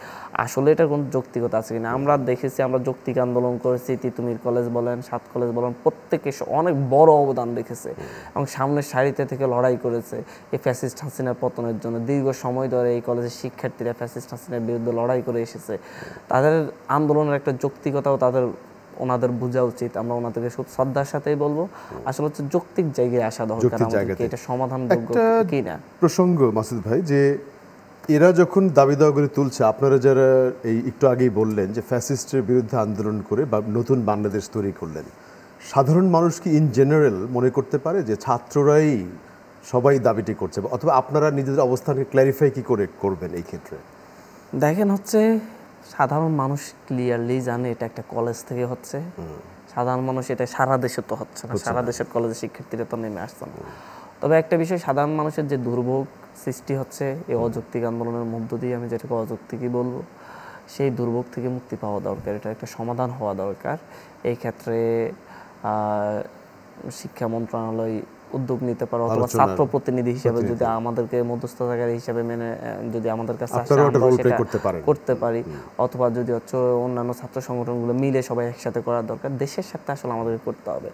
আসলে এটা কোন যৌক্তিকতা আছে কিনা? আমরা দেখেছি, আমরা যৌক্তিক আন্দোলন করেছি, তিতুমির কলেজ বলেন, 7 কলেজ বলেন, প্রত্যেকে অনেক বড় অবদান রেখেছে এবং সামনের সারিতে থেকে লড়াই করেছে এই ফ্যাসিস্ট হাসিনার পতনের জন্য। দীর্ঘ সময় ধরে এই কলেজের শিক্ষার্থীরা ফ্যাসিস্ট হাসিনার বিরুদ্ধে লড়াই করে এসেছে। তাদের আন্দোলনের একটা যৌক্তিকতাও ওনাদের বোঝা উচিত। আমরা ওনাদেরকে খুব শ্রদ্ধার সাথেই বলবো, আসলে হচ্ছে যৌক্তিক জায়গায় আসা দরকার, এটা সমাধানযোগ্য কিনা। প্রসঙ্গ মাসুদ ভাই, যে এরা যখন দাবি দাওয়াগুলি তুলছে, আপনারা যারা এই একটু আগেই বললেন যে ফ্যাসিস্টের বিরুদ্ধে আন্দোলন করে বা নতুন বাংলাদেশ তৈরি করলেন, সাধারণ মানুষ কি ইন জেনারেল মনে করতে পারে যে ছাত্ররাই সবাই দাবিটি করছে, অথবা আপনারা নিজেদের অবস্থানকে ক্ল্যারিফাই কি করে করবেন এই ক্ষেত্রে? দেখেন, হচ্ছে সাধারণ মানুষ ক্লিয়ারলি জানে এটা একটা কলেজ থেকে হচ্ছে। সাধারণ মানুষ এটা সারা দেশে তো হচ্ছে না, সারা দেশের কলেজের শিক্ষার্থীরা তো নেমে আসছে না। তবে একটা বিষয়, সাধারণ মানুষের যে দুর্ভোগ সৃষ্টি হচ্ছে এই অযৌক্তিক আন্দোলনের মধ্য দিয়ে, আমি যেটাকে অযৌক্তিকই বলবো, সেই দুর্ভোগ থেকে মুক্তি পাওয়া দরকার, এটা একটা সমাধান হওয়া দরকার। এই ক্ষেত্রে শিক্ষা মন্ত্রণালয় উদ্যোগ নিতে পারে, অথবা ছাত্র প্রতিনিধি হিসেবে যদি আমাদেরকে মধ্যস্থতাকারী হিসেবে মেনে যদি আমাদের কাছে করতে পারি, অথবা যদি হচ্ছে অন্যান্য ছাত্র সংগঠনগুলো মিলে সবাই একসাথে করার দরকার। দেশের সাথে আসলে আমাদেরকে করতে হবে।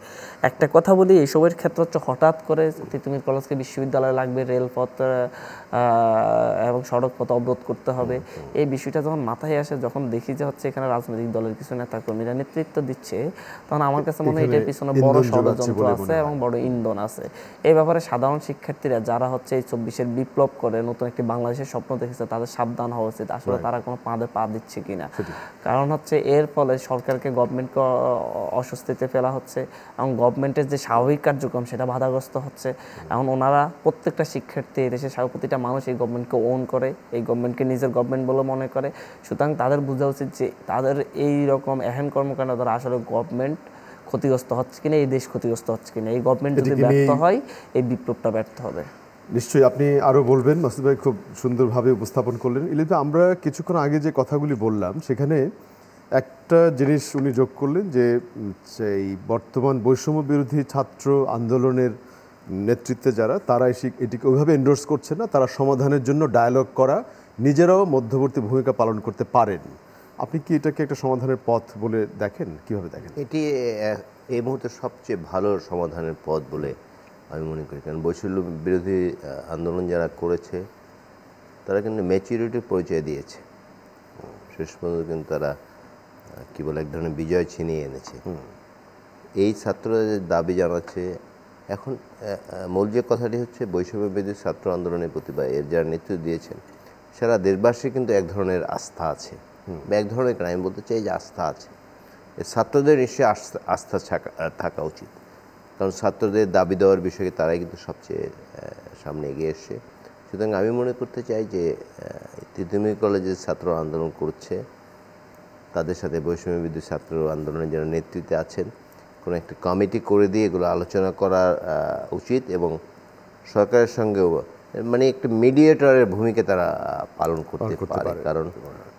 একটা কথা বলি, এইসবের ক্ষেত্রে হচ্ছে হঠাৎ করে তিতুমির কলেজকে বিশ্ববিদ্যালয় লাগবে, রেলপথ এবং সড়ক পথ অবরোধ করতে হবে, এই বিষয়টা যখন মাথায় আসে, যখন দেখি যে হচ্ছে এখানে রাজনৈতিক দলের কিছু নেতাকর্মীরা নেতৃত্ব দিচ্ছে, তখন আমার কাছে মনে হয় এটার পিছনে বড় ষড়যন্ত্র আছে এবং বড় ইন্ধন আছে। এই ব্যাপারে সাধারণ শিক্ষার্থীরা যারা হচ্ছে এই 24-এর বিপ্লব করে নতুন একটি বাংলাদেশের স্বপ্ন দেখেছে, তাদের সাবধান হওয়া উচিত আসলে তারা কোনো পাঁদে পা দিচ্ছে কিনা। কারণ হচ্ছে এর ফলে সরকারকে, গভর্নমেন্টকে অস্বস্তিতে ফেলা হচ্ছে এবং গভর্নমেন্টের যে স্বাভাবিক কার্যক্রম সেটা বাধাগ্রস্ত হচ্ছে। এখন ওনারা প্রত্যেকটা শিক্ষার্থী, দেশের প্রতিটা মানুষ এই গভর্নমেন্টকে ওন করে, এই গভর্নমেন্টকে নিজের গভর্নমেন্ট বলে মনে করে। সুতরাং তাদের বোঝা উচিত যে তাদের এই রকম এহেন কর্মকাণ্ড দ্বারা আসলে গভর্নমেন্ট ক্ষতিগ্রস্ত হচ্ছে কিনা, এই দেশ ক্ষতিগ্রস্ত হচ্ছে কিনা। এই গভর্নমেন্ট যদি ব্যর্থ হয়, এই বিপ্লবটা ব্যর্থ হবে। নিশ্চয়ই আপনি আরও বলবেন, মাসুদ ভাই খুব সুন্দরভাবে উপস্থাপন করলেন। ইলিতে আমরা কিছুক্ষণ আগে যে কথাগুলি বললাম, সেখানে একটা জিনিস উনি যোগ করলেন যে এই বর্তমান বৈষম্য বিরোধী ছাত্র আন্দোলনের নেতৃত্বে যারা, তারা এটিকে ওইভাবে এন্ডোর্স করছে না, তারা সমাধানের জন্য ডায়ালগ করা, নিজেরাও মধ্যবর্তী ভূমিকা পালন করতে পারেন। আপনি কি এটাকে একটা সমাধানের পথ বলে দেখেন? কিভাবে দেখেন? এটি এই মুহূর্তে সবচেয়ে ভালো সমাধানের পথ বলে আমি মনে করি। কারণ বৈষম্য বিরোধী আন্দোলন যারা করেছে তারা কিন্তু ম্যাচুরিটির পরিচয় দিয়েছে, শেষ পর্যন্ত কিন্তু তারা কী বলে এক ধরনের বিজয় ছিনিয়ে এনেছে। এই ছাত্ররা যে দাবি জানাচ্ছে এখন, মূল যে কথাটি হচ্ছে বৈষম্য বিরোধী ছাত্র আন্দোলনের প্রতি বা এর যারা নেতৃত্ব দিয়েছেন সারা দেশবাসীর কিন্তু এক ধরনের আস্থা আছে, এক ধরনের, আমি বলতে চাই যে আস্থা আছে। ছাত্রদের নিশ্চয়ই আস্থা থাকা উচিত, কারণ ছাত্রদের দাবি দেওয়ার বিষয়ে তারাই কিন্তু সবচেয়ে সামনে এগিয়ে এসছে। সুতরাং আমি মনে করতে চাই যে তিতুমির কলেজের ছাত্র আন্দোলন করছে, তাদের সাথে বৈষম্য বিরোধী ছাত্র আন্দোলনের যারা নেতৃত্বে আছেন, কোনো একটা কমিটি করে দিয়ে এগুলো আলোচনা করা উচিত এবং সরকারের সঙ্গেও মানে একটা মিডিয়েটরের ভূমিকা তারা পালন করতে পারে। কারণ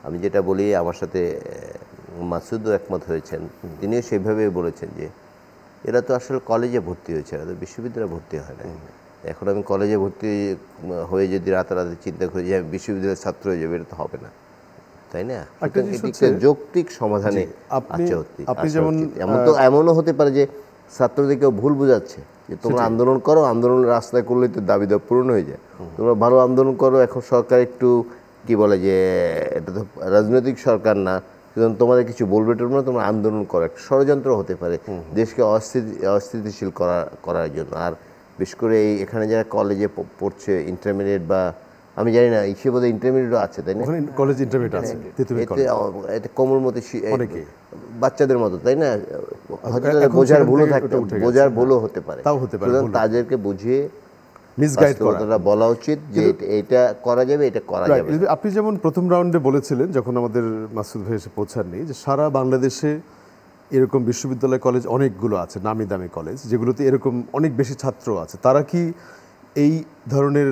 আমি যেটা বলি, আমার সাথে মাসুদও একমত হয়েছেন, তিনিও সেইভাবেই বলেছেন যে এরা তো আসলে কলেজে ভর্তি হয়েছে, এরা তো বিশ্ববিদ্যালয়ে ভর্তি হয় না। এখন আমি কলেজে ভর্তি হয়ে যদি রাতারাতি চিন্তা করি যে আমি বিশ্ববিদ্যালয়ের ছাত্র হয়ে যাবে, এটা তো হবে না, তাই না? যৌক্তিক সমাধানে আপনি যেমন, এমনও হতে পারে যে ছাত্রদের কেউ ভুল বোঝাচ্ছে যে তোমরা আন্দোলন করো, আন্দোলনের রাস্তায় করলেই তো দাবি দাওয়া পূরণ হয়ে যায়, তোমরা ভালো আন্দোলন করো, এখন সরকার একটু কি বলে যে এটা তো রাজনৈতিক সরকার না, সুতরাং তোমাদের কিছু বলবে টলবে না, তোমরা আন্দোলন করো, একটা ষড়যন্ত্র হতে পারে দেশকে অস্থিতিশীল করার জন্য। আর বিশেষ করে এখানে যারা কলেজে পড়ছে ইন্টারমিডিয়েট, বা আমি জানি না ইসে বোধহয় ইন্টারমিডিয়েটও আছে, তাই না? কলেজ ইন্টারমিডিয়েট আছে, এটা কোমর মতো বাচ্চাদের মতো, তাই না? হয়তো বোঝার ভুলও থাকতে, বোঝার ভুলও হতে পারে, তাদেরকে বুঝিয়ে মিসগাইড করাটা বলা উচিত যে এটা করা যাবে, এটা করা যাবে। আপনি যেমন প্রথম রাউন্ডে বলেছিলেন, যখন আমাদের মাসুদ ভাই এসে পৌঁছাননি, যে সারা বাংলাদেশে এরকম বিশ্ববিদ্যালয় কলেজ অনেকগুলো আছে, নামি দামি কলেজ, যেগুলোতে এরকম অনেক বেশি ছাত্র আছে। তারা কি এই ধরনের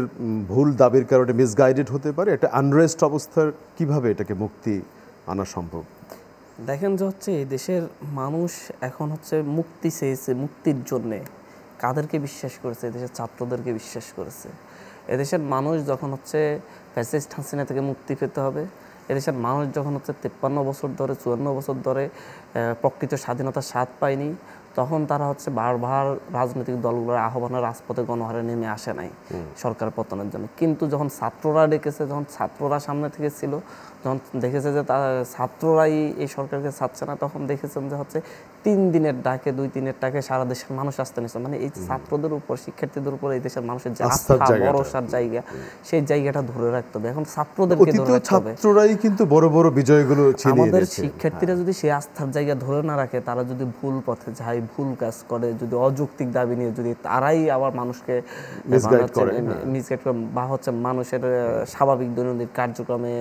ভুল দাবির কারণে মিসগাইডেড হতে পারে? একটা আনরেস্ট অবস্থার কিভাবে এটাকে মুক্তি আনা সম্ভব? দেখেন যে হচ্ছে এই দেশের মানুষ এখন হচ্ছে মুক্তি চেয়েছে, মুক্তির জন্যে কাদেরকে বিশ্বাস করেছে? এদেশের ছাত্রদেরকে বিশ্বাস করেছে। এদেশের মানুষ যখন হচ্ছে ফ্যাসিস্ট হাসিনা থেকে মুক্তি পেতে হবে, এদেশের মানুষ যখন হচ্ছে 53 বছর ধরে 54 বছর ধরে প্রকৃত স্বাধীনতার স্বাদ পায়নি, তখন তারা হচ্ছে বারবার রাজনৈতিক দলগুলোর আহ্বানে রাজপথে গণহারে নেমে আসে নাই সরকার পতনের জন্য। কিন্তু যখন ছাত্ররা ডেকেছে, যখন ছাত্ররা সামনে থেকে ছিল, যখন দেখেছে যে তারা ছাত্ররাই এই সরকারকে ছাড়ছে না, তখন দেখেছেন যে হচ্ছে 3 দিনের ডাকে 2-3 ডাকে সারা দেশের মানুষ আসতে নিচ্ছে। মানে এই ছাত্রদের উপর, শিক্ষার্থীদের উপর এই দেশের মানুষের যে আস্থা, ভরসার জায়গা, সেই জায়গাটা ধরে রাখতে হবে। এখন ছাত্রদেরকে ধরে রাখতে হবে। ছাত্ররাই কিন্তু বড় বড় বিজয়গুলো ছিনিয়ে নিয়েছে। আমাদের শিক্ষার্থীরা যদি সেই আস্থার জায়গা ধরে না রাখে, তারা যদি ভুল পথে যায়, ভুল কাজ করে, যদি অযৌক্তিক দাবি নিয়ে যদি তারাই আবার মানুষকে মিসগাইড করে বা হচ্ছে মানুষের স্বাভাবিক দৈনন্দিন কার্যক্রমে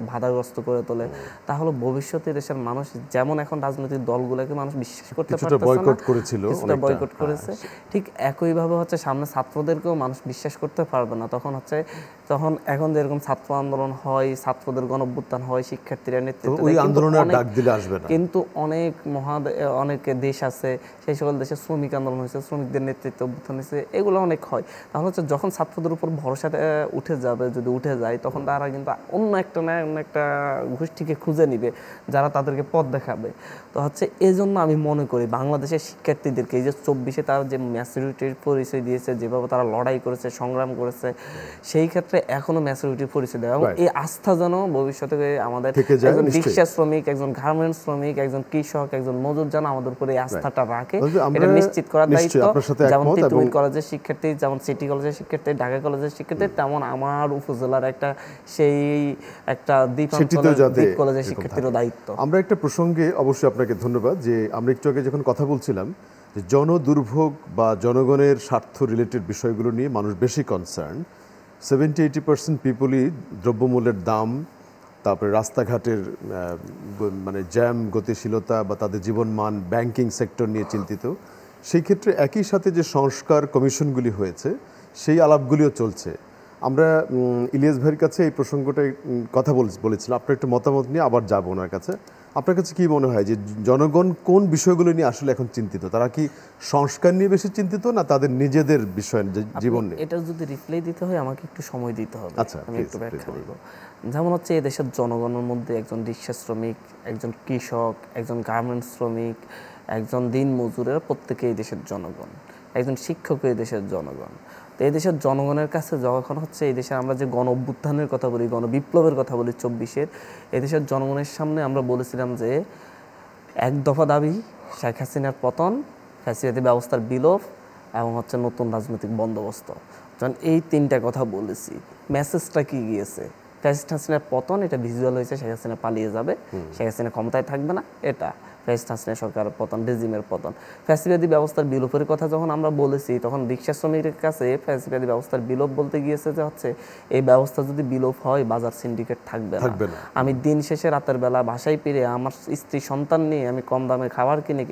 বাধাগ্রস্ত করে তোলে, তাহলে ভবিষ্যতে দেশের মানুষ, যেমন এখন রাজনৈতিক দলগুলোকে মানুষ বিশ্বাস করতে পারতেছে না, কিছুটা বয়কট করেছে, ঠিক একইভাবে হচ্ছে সামনে ছাত্রদেরকেও মানুষ বিশ্বাস করতে পারবে না। তখন এখন যেরকম ছাত্র আন্দোলন হয়, ছাত্রদের গণঅভ্যুত্থান হয়, শিক্ষার্থীরা নেতৃত্ব দেয়, কিন্তু অনেক দেশ আছে, সেই সকল দেশে শ্রমিক আন্দোলন হয়েছে, শ্রমিকদের নেতৃত্ব অভ্যুত্থান হয়েছে, এগুলো অনেক হয়। তাহলে হচ্ছে যখন ছাত্রদের উপর ভরসা উঠে যাবে, যদি উঠে যায়, তখন তারা কিন্তু অন্য একটা গোষ্ঠীকে খুঁজে নিবে যারা তাদেরকে পথ দেখাবে। তো হচ্ছে এই জন্য আমি মনে করি বাংলাদেশের শিক্ষার্থীদেরকে এই যে 24-এ তারা যে ম্যাচুরিটির পরিচয় দিয়েছে, যেভাবে তারা লড়াই করেছে, সংগ্রাম করেছে, সেই ক্ষেত্রে এখনো ম্যাচুরিটির পরিচয় দেয়, এবং এই আস্থা যেন ভবিষ্যতে আমাদের একজন রিক্সা শ্রমিক, একজন গার্মেন্টস শ্রমিক, একজন কৃষক, একজন মজুর যেন আমাদের উপরে এই আস্থাটা রাখে, এটা নিশ্চিত করার দায়িত্ব যেমন তিতুমির কলেজের শিক্ষার্থী, যেমন সিটি কলেজের শিক্ষার্থী, ঢাকা কলেজের শিক্ষার্থী, তেমন আমার উপজেলার একটা দ্বীপ কলেজের শিক্ষার্থীরও দায়িত্ব। আমরা একটা প্রসঙ্গে অবশ্যই আপনাকে ধন্যবাদ, যে আমরা একটু আগে যখন কথা বলছিলাম যে জনদুর্ভোগ বা জনগণের স্বার্থ রিলেটেড বিষয়গুলো নিয়ে মানুষ বেশি কনসার্ন। 70-80% পিপলই দ্রব্যমূল্যের দাম, তারপরে রাস্তাঘাটের মানে জ্যাম, গতিশীলতা বা তাদের জীবনমান, ব্যাংকিং সেক্টর নিয়ে চিন্তিত। সেই ক্ষেত্রে একই সাথে যে সংস্কার কমিশনগুলি হয়েছে, সেই আলাপগুলিও চলছে। আমরা ইলিয়াস ভাইয়ের কাছে এই প্রসঙ্গটাই কথা বলেছিলাম, আপনার একটু মতামত নিয়ে আবার যাবো ওনার কাছে। আপনার কাছে কি মনে হয় যে জনগণ কোন বিষয়গুলো নিয়ে আসলে এখন চিন্তিত? তারা কি সংস্কার নিয়ে বেশি চিন্তিত, না তাদের নিজেদের বিষয়, জীবন নিয়ে? এটা যদি রিপ্লাই দিতে হয় আমাকে একটু সময় দিতে হবে, আমি একটু ব্যাখ্যা দিব। যেমন হচ্ছে এই দেশের জনগণের মধ্যে একজন রিক্সা শ্রমিক, একজন কৃষক, একজন গার্মেন্টস শ্রমিক, একজন দিন মজুরের, প্রত্যেকেই এই দেশের জনগণ। একজন শিক্ষক এই দেশের জনগণ। তো এই দেশের জনগণের কাছে যখন হচ্ছে এই দেশে আমরা যে গণ অভ্যুত্থানের কথা বলি, গণবিপ্লবের কথা বলি 24-এর, এই দেশের জনগণের সামনে আমরা বলেছিলাম যে এক দফা দাবি, শেখ হাসিনার পতন, ফ্যাসিবাদী ব্যবস্থার বিলোপ এবং হচ্ছে নতুন রাজনৈতিক বন্দোবস্ত। যখন এই 3টা কথা বলেছি, মেসেজটা কি গিয়েছে? ফ্যাসিস্ট হাসিনার পতন, এটা ভিজুয়াল হয়েছে, শেখ হাসিনা পালিয়ে যাবে, শেখ হাসিনা ক্ষমতায় থাকবে না, এটা ফ্যাসিস্ট হাসিনা সরকারের পতন, রেজিমের পতন। ফ্যাসিবাদী ব্যবস্থার বিলোপের কথা যখন আমরা বলেছি, তখন রিক্সা শ্রমিকের কাছে ফ্যাসিবাদী ব্যবস্থার বিলোপ বলতে গিয়েছে যে হচ্ছে এই ব্যবস্থা যদি বিলোপ হয়, বাজার সিন্ডিকেট থাকবে না, আমি দিন শেষে রাতের বেলা বাসায় ফিরে আমার স্ত্রী সন্তান নিয়ে আমি কম দামে খাবার কিনে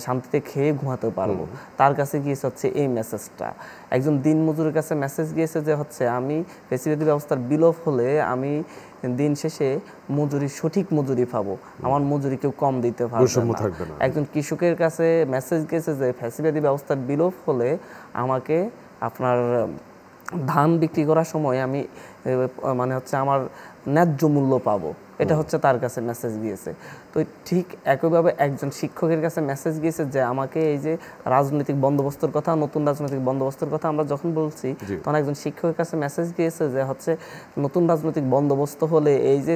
শান্তিতে খেয়ে ঘুমাতে পারবো। তার কাছে গিয়েছে হচ্ছে এই মেসেজটা। একজন দিন মজুরের কাছে মেসেজ গিয়েছে যে হচ্ছে আমি ফ্যাসিবাদী ব্যবস্থার বিলোপ হলে আমি দিন শেষে সঠিক মজুরি পাবো, আমার মজুরি কেউ কম দিতে পারবে না। একজন কৃষকের কাছে মেসেজ গেছে যে ফ্যাসিবাদী ব্যবস্থার বিলোপ হলে আমাকে আপনার ধান বিক্রি করার সময় আমি মানে হচ্ছে আমার ন্যায্য মূল্য পাবো, এটা হচ্ছে তার কাছে মেসেজ গিয়েছে। তো ঠিক একইভাবে একজন শিক্ষকের কাছে মেসেজ গিয়েছে যে আমাকে এই যে রাজনৈতিক বন্দোবস্তের কথা, নতুন রাজনৈতিক বন্দোবস্তের কথা আমরা যখন বলছি, তখন একজন শিক্ষকের কাছে মেসেজ গিয়েছে যে হচ্ছে নতুন রাজনৈতিক বন্দোবস্ত হলে এই যে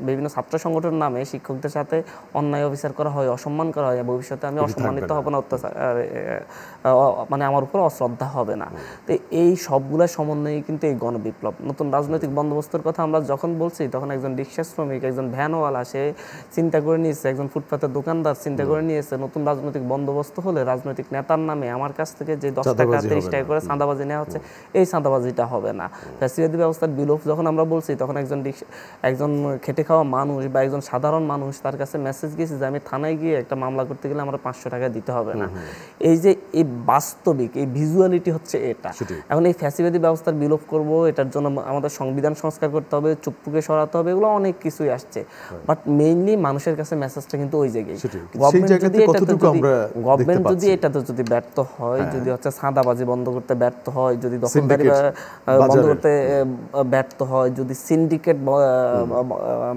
বিভিন্ন ছাত্র সংগঠনের নামে শিক্ষকদের সাথে অন্যায় অবিচার করা হয়, অসম্মান করা হয়, ভবিষ্যতে আমি অসম্মানিত হব না, অত্যাচার মানে আমার উপর অশ্রদ্ধা হবে না। তো এই সবগুলা সমন্বয়ে কিন্তু এই গণবিপ্লব। নতুন রাজনৈতিক বন্দোবস্তের কথা আমরা যখন বলছি, তখন একজন রিক্সা শ্রমিক, একজন ভ্যানওয়ালা, সে চিন্তা করে নিয়েছে, একজন ফুটপাতের দোকানদার চিন্তা করে নিয়েছে নতুন রাজনৈতিক বন্দোবস্ত হলে রাজনৈতিক নেতার নামে আমার কাছ থেকে যে 10 টাকা 30 টাকা করে চাঁদাবাজি নেওয়া হচ্ছে, এই চাঁদাবাজিটা হবে না। ফ্যাসিলিটি ব্যবস্থার বিলোপ যখন আমরা বলছি, তখন একজন খেটে খাওয়া মানুষ বা একজন সাধারণ মানুষ, তার কাছে মেসেজ গিয়েছে যে আমি থানায় গিয়ে একটা মামলা করতে গেলে আমার 500 টাকা দিতে হবে না। এই যে এই বাস্তবিক এই ভিজুয়ালিটি হচ্ছে এটা। এখন এই ফ্যাসিলিটি ব্যবস্থার বিলোপ করব, এটার জন্য আমাদের সংবিধান সংস্কার করতে হবে, চুপ্পুকে সরাতে হবে, এগুলো অনেক কিছুই আসছে। বাট মেইনলি মানুষের কাছে মেসেজটা কিন্তু ওই জায়গায়। গভর্নমেন্ট যদি এটাতে যদি ব্যর্থ হয়, যদি হচ্ছে চাঁদাবাজি বন্ধ করতে ব্যর্থ হয়, যদি দখলদারি বন্ধ করতে ব্যর্থ হয়, যদি সিন্ডিকেট